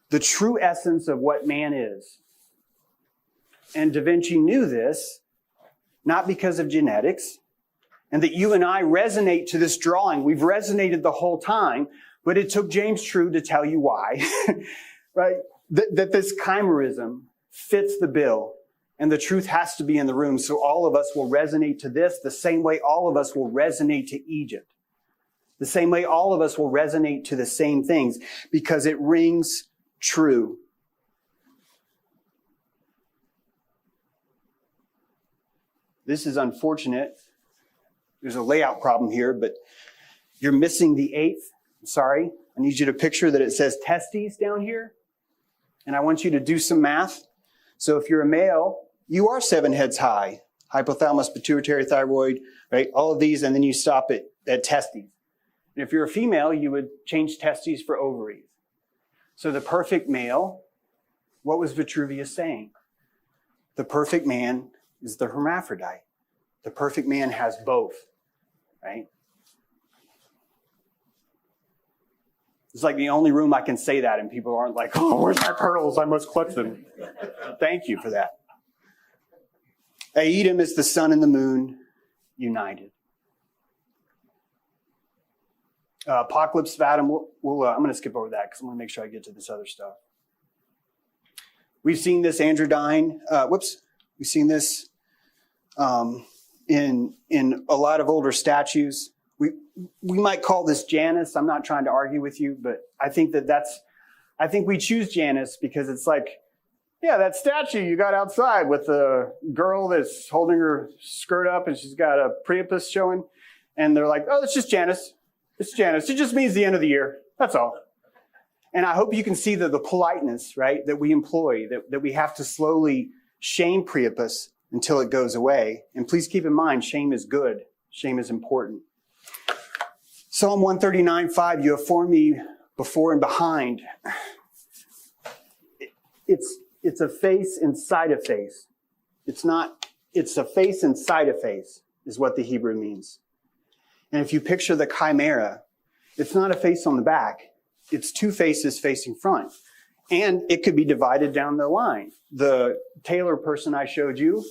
[SPEAKER 2] the true essence of what man is. And Da Vinci knew this, not because of genetics, and that you and I resonate to this drawing. We've resonated the whole time, but it took James True to tell you why, right? That this chimerism fits the bill, and the truth has to be in the room, so all of us will resonate to this the same way all of us will resonate to Egypt. The same way all of us will resonate to the same things, because it rings true. This is unfortunate. There's a layout problem here, but you're missing the eighth. Sorry. I need you to picture that it says testes down here. And I want you to do some math. So if you're a male, you are 7 heads high. Hypothalamus, pituitary, thyroid, right? All of these, and then you stop at testes. And if you're a female, you would change testes for ovaries. So the perfect male, what was Vitruvius saying? The perfect man is the hermaphrodite. The perfect man has both, right? It's like the only room I can say that and people aren't like, oh, where's my pearls? I must clutch them. Thank you for that. Aedum is the sun and the moon united. Apocalypse of Adam, I'm going to skip over that because I want to make sure I get to this other stuff. We've seen this androgyne. We've seen this in a lot of older statues. We might call this Janus. I'm not trying to argue with you, but I think I think we choose Janus because it's like, yeah, that statue you got outside with the girl that's holding her skirt up and she's got a Priapus showing. And they're like, oh, it's just Janus. It's Janus. It just means the end of the year. That's all. And I hope you can see the politeness, right, that we employ, that we have to slowly shame Priapus until it goes away. And please keep in mind, shame is good. Shame is important. Psalm 139:5, you have formed me before and behind. It's a face inside a face. It's a face inside a face is what the Hebrew means. And if you picture the chimera, it's not a face on the back. It's 2 faces facing front. And it could be divided down the line. The Taylor person I showed you,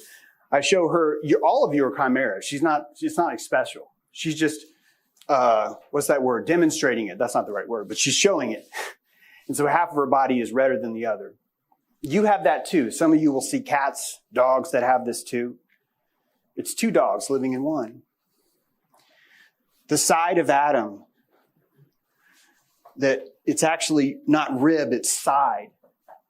[SPEAKER 2] I show her, all of you are chimeras. She's not like special. She's just, what's that word? Demonstrating it. That's not the right word, but she's showing it. And so half of her body is redder than the other. You have that too. Some of you will see cats, dogs that have this too. It's 2 dogs living in one. The side of Adam, that it's actually not rib, it's side.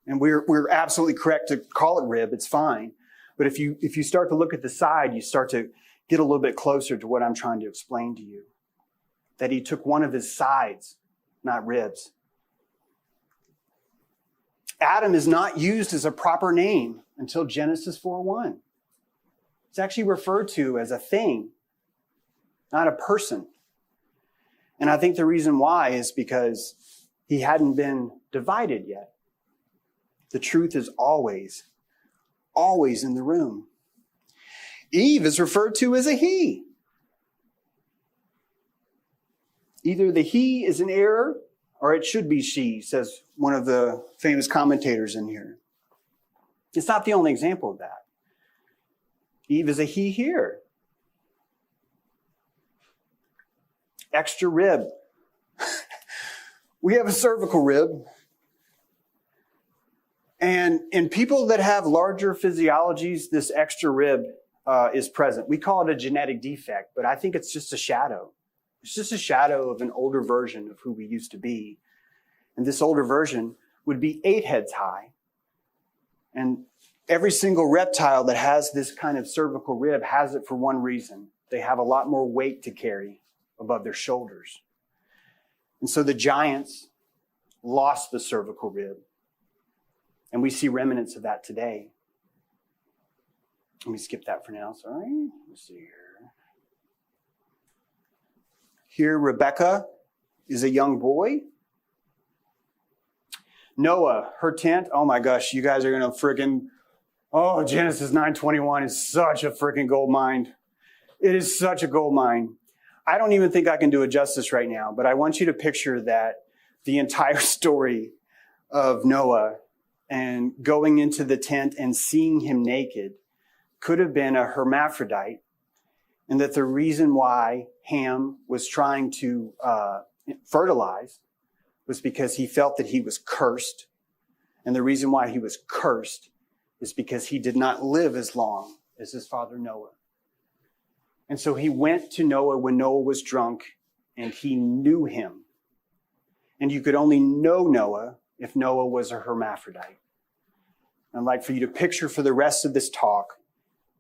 [SPEAKER 2] And we're absolutely correct to call it rib, it's fine. But if you start to look at the side, you start to get a little bit closer to what I'm trying to explain to you. That he took one of his sides, not ribs. Adam is not used as a proper name until Genesis 4:1. It's actually referred to as a thing, not a person. And I think the reason why is because he hadn't been divided yet. The truth is always in the room. Eve is referred to as a he. Either the he is in error or it should be she, says one of the famous commentators in here. It's not the only example of that. Eve is a he here. Extra rib. We have a cervical rib. And in people that have larger physiologies, this extra rib is present. We call it a genetic defect, but I think it's just a shadow. It's just a shadow of an older version of who we used to be. And this older version would be 8 heads high. And every single reptile that has this kind of cervical rib has it for one reason. They have a lot more weight to carry above their shoulders. And so the giants lost the cervical rib. And we see remnants of that today. Let me skip that for now, sorry. Let's see here. Here, Rebecca is a young boy. Noah, her tent, oh my gosh, you guys are going to freaking, Genesis 9:21 is such a freaking gold mine. It is such a gold mine. I don't even think I can do it justice right now, but I want you to picture that the entire story of Noah and going into the tent and seeing him naked could have been a hermaphrodite, and that the reason why Ham was trying to fertilize was because he felt that he was cursed. And the reason why he was cursed is because he did not live as long as his father Noah. And so he went to Noah when Noah was drunk, and he knew him. And you could only know Noah if Noah was a hermaphrodite. I'd like for you to picture for the rest of this talk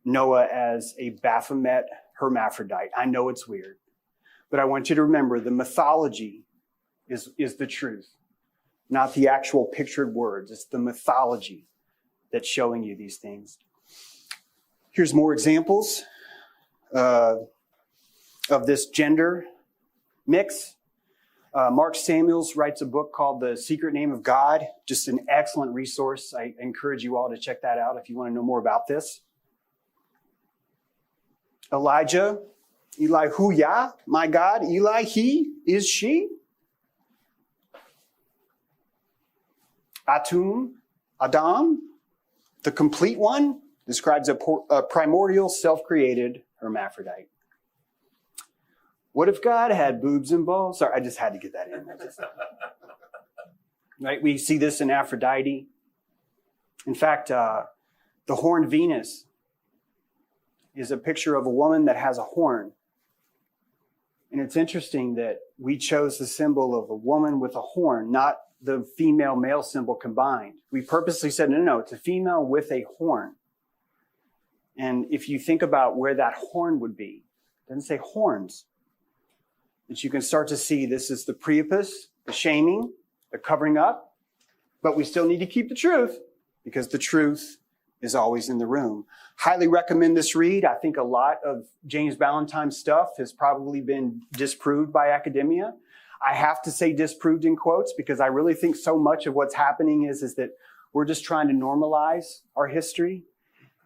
[SPEAKER 2] Noah as a Baphomet hermaphrodite. I know it's weird, but I want you to remember the mythology is the truth, not the actual pictured words. It's the mythology that's showing you these things. Here's more examples of this gender mix. Mark Samuels writes a book called The Secret Name of God, just an excellent resource. I encourage you all to check that out if you want to know more about this. Elijah, Elihuya, my God, Eli, he, is she. Atum, Adam, the complete one, describes a primordial, self-created hermaphrodite. What if God had boobs and balls? Sorry, I just had to get that in. Right? We see this in Aphrodite. In fact, the horned Venus is a picture of a woman that has a horn. And it's interesting that we chose the symbol of a woman with a horn, not the female-male symbol combined. We purposely said, no, it's a female with a horn. And if you think about where that horn would be, it doesn't say horns. That you can start to see this is the Priapus, the shaming, the covering up, but we still need to keep the truth because the truth is always in the room. Highly recommend this read. I think a lot of James Ballantyne's stuff has probably been disproved by academia. I have to say disproved in quotes because I really think so much of what's happening is that we're just trying to normalize our history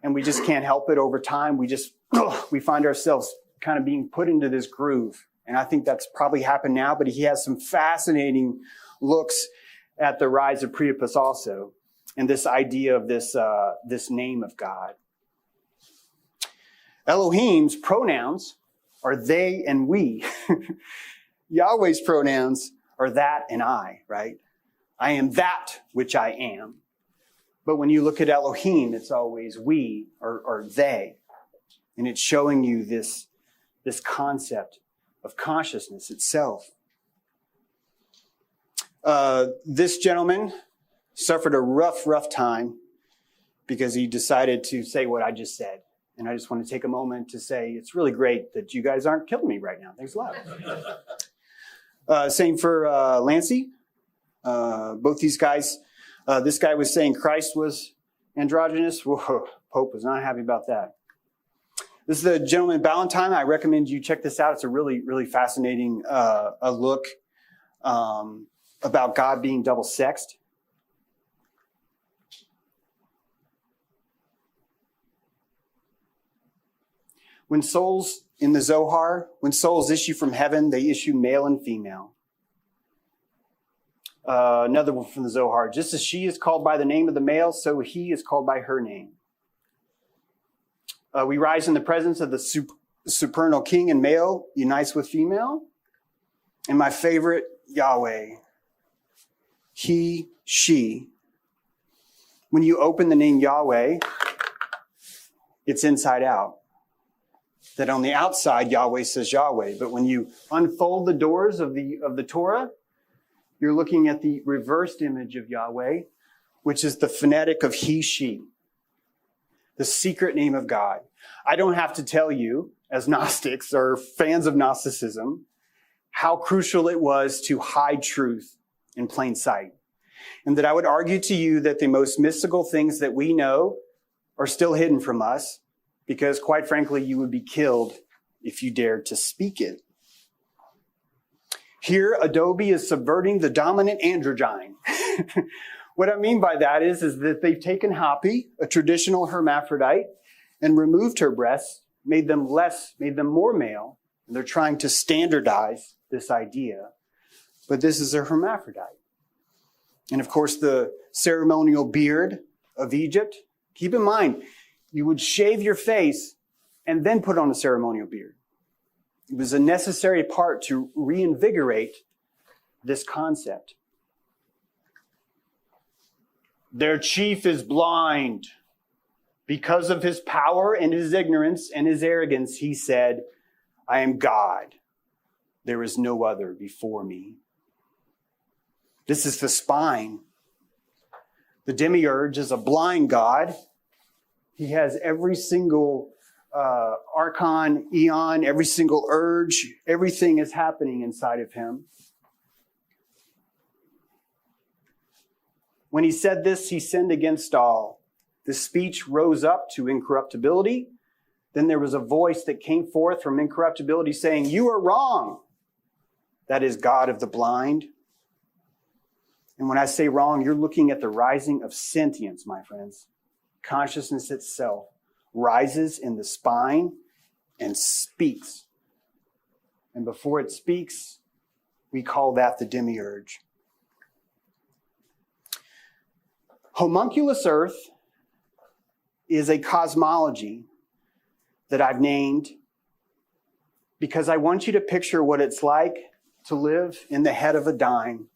[SPEAKER 2] and we just can't help it over time. We find ourselves kind of being put into this groove. And I think that's probably happened now, but he has some fascinating looks at the rise of Priapus also, and this idea of this name of God. Elohim's pronouns are they and we. Yahweh's pronouns are that and I, right? I am that which I am. But when you look at Elohim, it's always we or they. And it's showing you this concept of consciousness itself. This gentleman suffered a rough time because he decided to say what I just said. And I just want to take a moment to say it's really great that you guys aren't killing me right now. Thanks a lot. Same for Lancey. Both these guys. This guy was saying Christ was androgynous. Whoa, Pope was not happy about that. This is the gentleman Ballantyne. I recommend you check this out. It's a really, really fascinating a look about God being double-sexed. When souls in the Zohar, when souls issue from heaven, they issue male and female. Another one from the Zohar. Just as she is called by the name of the male, so he is called by her name. We rise in the presence of the supernal king, and male unites with female. And my favorite, Yahweh. He, she. When you open the name Yahweh, it's inside out. That on the outside, Yahweh says Yahweh. But when you unfold the doors of the Torah, you're looking at the reversed image of Yahweh, which is the phonetic of he, she. The secret name of God. I don't have to tell you, as Gnostics or fans of Gnosticism, how crucial it was to hide truth in plain sight. And that I would argue to you that the most mystical things that we know are still hidden from us, because quite frankly, you would be killed if you dared to speak it. Here, Adobe is subverting the dominant androgyne. What I mean by that is that they've taken Hapi, a traditional hermaphrodite, and removed her breasts, made them more male, and they're trying to standardize this idea. But this is a hermaphrodite. And of course, the ceremonial beard of Egypt. Keep in mind, you would shave your face and then put on a ceremonial beard. It was a necessary part to reinvigorate this concept. Their chief is blind. Because of his power and his ignorance and his arrogance, he said, I am God. There is no other before me. This is the spine The demiurge is a blind god. He has every single archon, eon, every single urge. Everything is happening inside of him. When he said this, he sinned against all. The speech rose up to incorruptibility. Then there was a voice that came forth from incorruptibility saying, "You are wrong." That is God of the blind. And when I say wrong, you're looking at the rising of sentience, my friends. Consciousness itself rises in the spine and speaks. And before it speaks, we call that the demiurge. Homunculus Earth is a cosmology that I've named because I want you to picture what it's like to live in the head of a dime.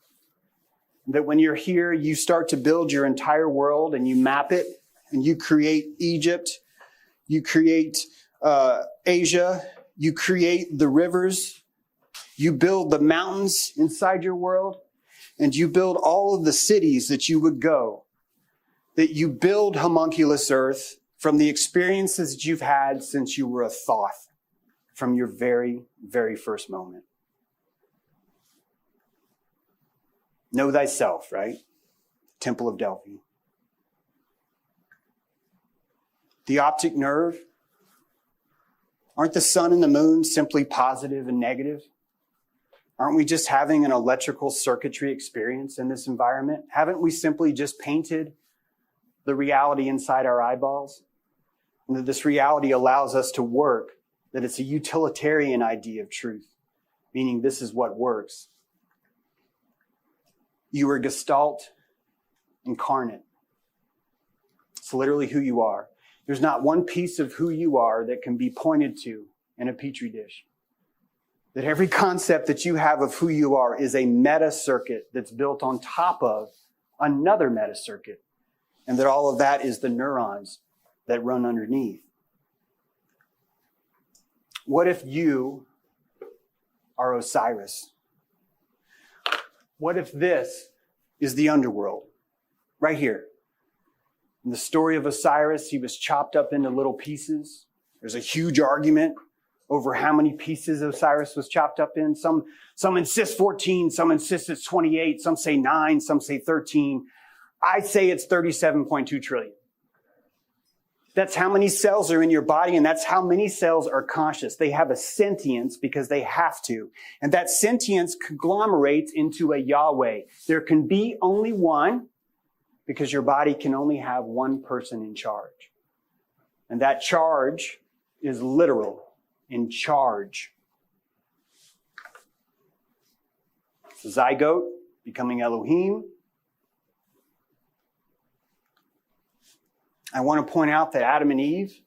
[SPEAKER 2] That when you're here, you start to build your entire world and you map it and you create Egypt, you create Asia, you create the rivers, you build the mountains inside your world, and you build all of the cities that you would go. That you build homunculus Earth from the experiences that you've had since you were a Thoth, from your very, very first moment. Know thyself, right? Temple of Delphi. The optic nerve. Aren't the sun and the moon simply positive and negative? Aren't we just having an electrical circuitry experience in this environment? Haven't we simply just painted the reality inside our eyeballs? And that this reality allows us to work, that it's a utilitarian idea of truth, meaning this is what works. You are Gestalt incarnate. It's literally who you are. There's not one piece of who you are that can be pointed to in a petri dish. That every concept that you have of who you are is a meta circuit that's built on top of another meta circuit. And that all of that is the neurons that run underneath. What if you are Osiris? What if this is the underworld? Right here. In the story of Osiris, he was chopped up into little pieces. There's a huge argument over how many pieces Osiris was chopped up in. Some insist 14, some insist it's 28, some say 9, some say 13. I say it's 37.2 trillion. That's how many cells are in your body, and that's how many cells are conscious. They have a sentience because they have to. And that sentience conglomerates into a Yahweh. There can be only one because your body can only have one person in charge. And that charge is literal, in charge. It's a zygote becoming Elohim. I want to point out that Adam and Eve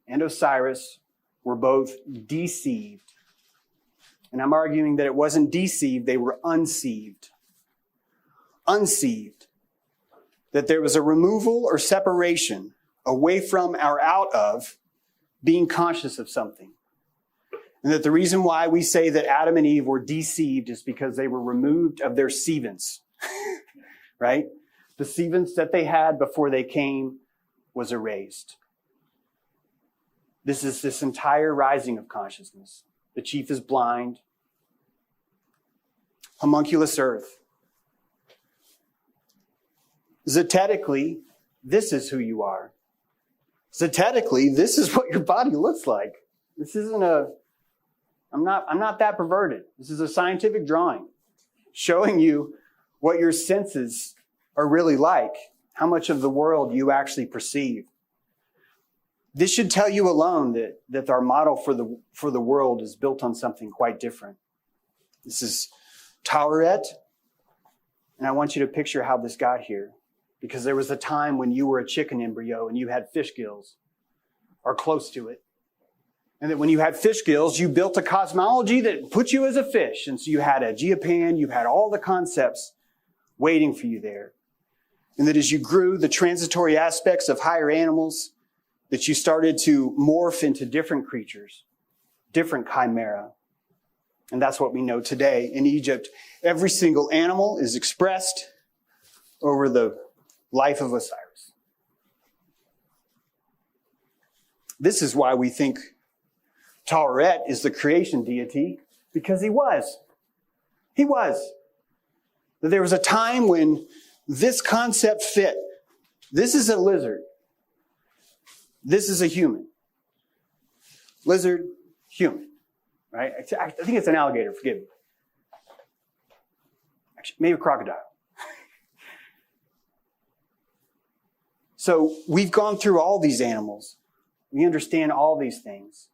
[SPEAKER 2] and Osiris were both deceived. And I'm arguing that it wasn't deceived, they were unceived. Unceived. That there was a removal or separation away from or out of being conscious of something. And that the reason why we say that Adam and Eve were deceived is because they were removed of their seivance. Right? The seivance that they had before they came was erased. This is this entire rising of consciousness. The chief is blind. Homunculus Earth. Zetetically, this is who you are. Zetetically, this is what your body looks like. This isn't I'm not that perverted. This is a scientific drawing showing you what your senses are really like. How much of the world you actually perceive. This should tell you alone that our model for the world is built on something quite different. This is Taweret, and I want you to picture how this got here. Because there was a time when you were a chicken embryo and you had fish gills, or close to it. And that when you had fish gills, you built a cosmology that put you as a fish. And so you had a geopan, you had all the concepts waiting for you there. And that as you grew, the transitory aspects of higher animals, that you started to morph into different creatures, different chimera. And that's what we know today. In Egypt, every single animal is expressed over the life of Osiris. This is why we think Taweret is the creation deity, because he was. He was. There was a time when this concept fit. This is a lizard. This is a human. Lizard, human. Right? I think it's an alligator, forgive me. Actually, maybe a crocodile. So we've gone through all these animals. We understand all these things.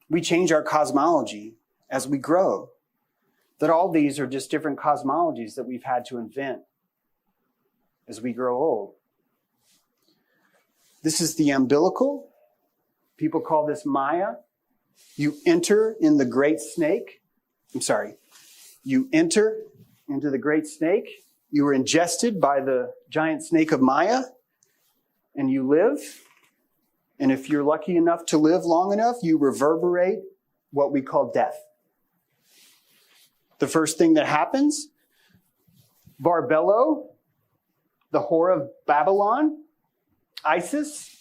[SPEAKER 2] We change our cosmology as we grow. That all these are just different cosmologies that we've had to invent as we grow old. This is the umbilical. People call this Maya. You enter in the great snake. You enter into the great snake. You were ingested by the giant snake of Maya, and you live. And if you're lucky enough to live long enough, you reverberate what we call death. The first thing that happens, Barbello, the whore of Babylon, Isis,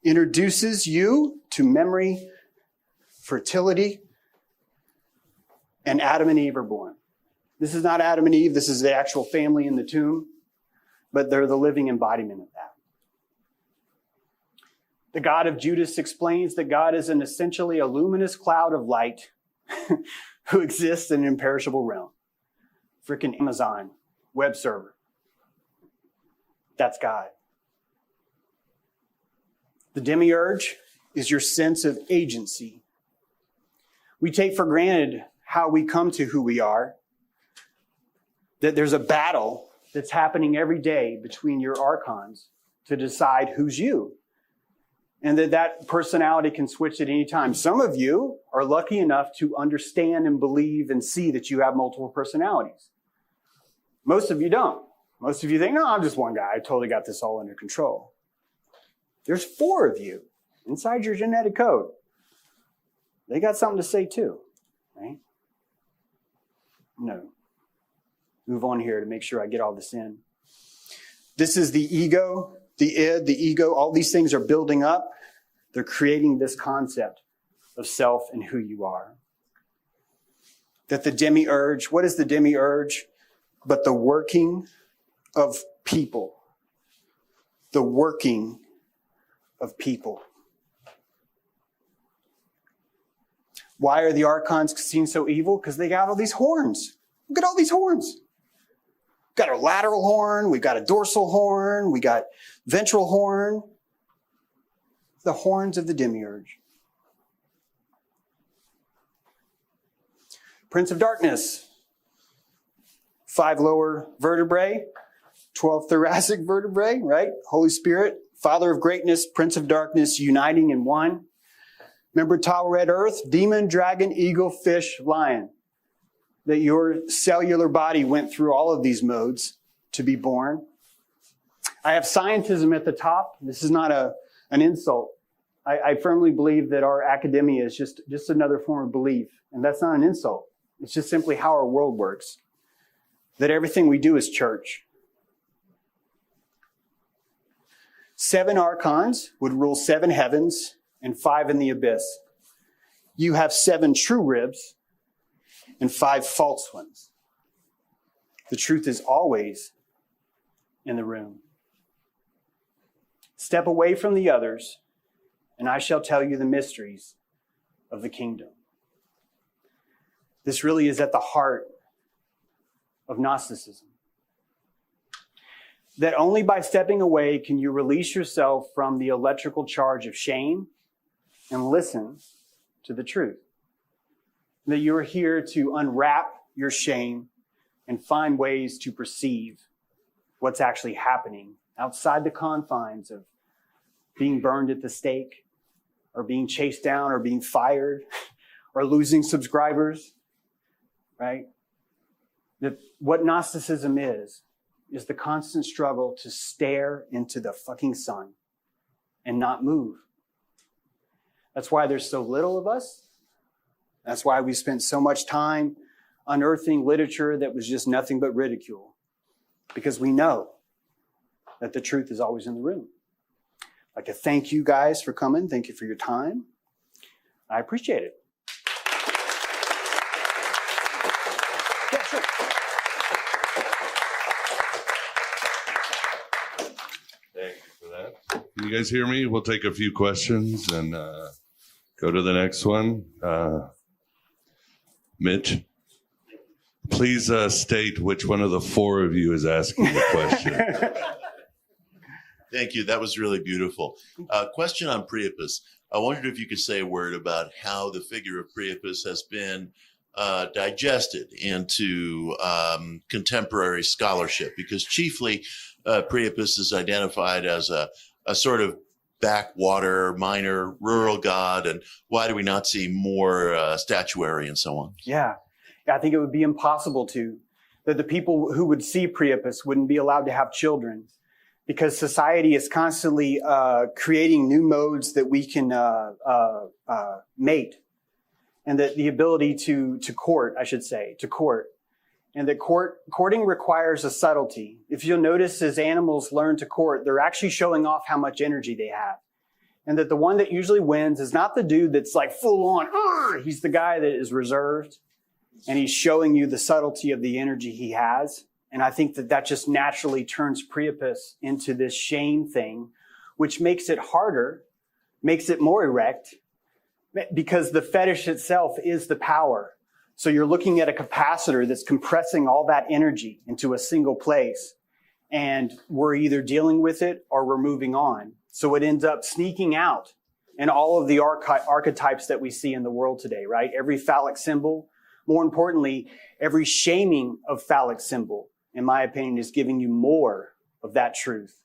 [SPEAKER 2] introduces you to memory, fertility, and Adam and Eve are born. This is not Adam and Eve, this is the actual family in the tomb, but they're the living embodiment of that. The God of Judas explains that God is an essentially a luminous cloud of light who exists in an imperishable realm. Freaking Amazon web server. That's God. The demiurge is your sense of agency. We take for granted how we come to who we are, that there's a battle that's happening every day between your archons to decide who's you. And that personality can switch at any time. Some of you are lucky enough to understand and believe and see that you have multiple personalities. Most of you don't. Most of you think, no, I'm just one guy. I totally got this all under control. There's 4 of you inside your genetic code. They got something to say too, right? No. Move on here to make sure I get all this in. This is the ego. The id, the ego, all these things are building up. They're creating this concept of self and who you are. That the demiurge, what is the demiurge? But the working of people. The working of people. Why are the archons seen so evil? Because they got all these horns. Look at all these horns. We've got a lateral horn, we've got a dorsal horn, we got ventral horn. The horns of the demiurge. Prince of Darkness. 5 lower vertebrae, 12 thoracic vertebrae, right? Holy Spirit, Father of greatness, Prince of Darkness, uniting in one. Remember tall red earth, demon, dragon, eagle, fish, lion. That your cellular body went through all of these modes to be born. I have scientism at the top. This is not an insult. I firmly believe that our academia is just another form of belief. And that's not an insult. It's just simply how our world works. That everything we do is church. 7 archons would rule 7 heavens and 5 in the abyss. You have 7 true ribs and 5 false ones. The truth is always in the room. Step away from the others, and I shall tell you the mysteries of the kingdom. This really is at the heart of Gnosticism. That only by stepping away can you release yourself from the electrical charge of shame and listen to the truth. That you're here to unwrap your shame and find ways to perceive what's actually happening outside the confines of being burned at the stake or being chased down or being fired or losing subscribers, right? That what Gnosticism is the constant struggle to stare into the fucking sun and not move. That's why there's so little of us. That's why we spent so much time unearthing literature that was just nothing but ridicule. Because we know that the truth is always in the room. I'd like to thank you guys for coming. Thank you for your time. I appreciate it. Yeah, sure.
[SPEAKER 1] Thank you for that. Can you guys hear me? We'll take a few questions and go to the next one. Mitch, please state which one of the four of you is asking the question.
[SPEAKER 3] Thank you. That was really beautiful. Question on Priapus. I wondered if you could say a word about how the figure of Priapus has been digested into contemporary scholarship, because chiefly Priapus is identified as a sort of backwater, minor, rural god, and why do we not see more statuary and so on?
[SPEAKER 2] Yeah, I think it would be impossible that the people who would see Priapus wouldn't be allowed to have children, because society is constantly creating new modes that we can mate, and that the ability to court, and that courting requires a subtlety. If you'll notice, as animals learn to court, they're actually showing off how much energy they have. And that the one that usually wins is not the dude that's like full on, he's the guy that is reserved, and he's showing you the subtlety of the energy he has. And I think that just naturally turns Priapus into this shame thing, which makes it harder, makes it more erect, because the fetish itself is the power. So you're looking at a capacitor that's compressing all that energy into a single place. And we're either dealing with it or we're moving on. So it ends up sneaking out in all of the archetypes that we see in the world today, right? Every phallic symbol, more importantly, every shaming of phallic symbol, in my opinion, is giving you more of that truth.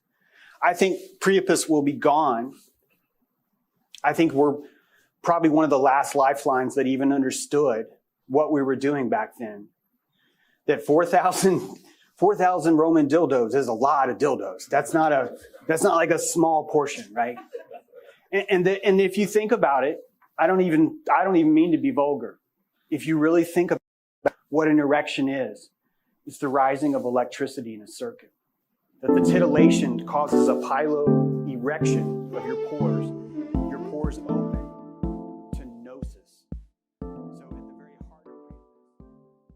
[SPEAKER 2] I think Priapus will be gone. I think we're probably one of the last lifelines that even understood what we were doing back then. That 4,000 Roman dildos is a lot of dildos. That's not like a small portion, right? And if you think about it, I don't even mean to be vulgar. If you really think about what an erection is, it's the rising of electricity in a circuit. That the titillation causes a pylo erection of your pores.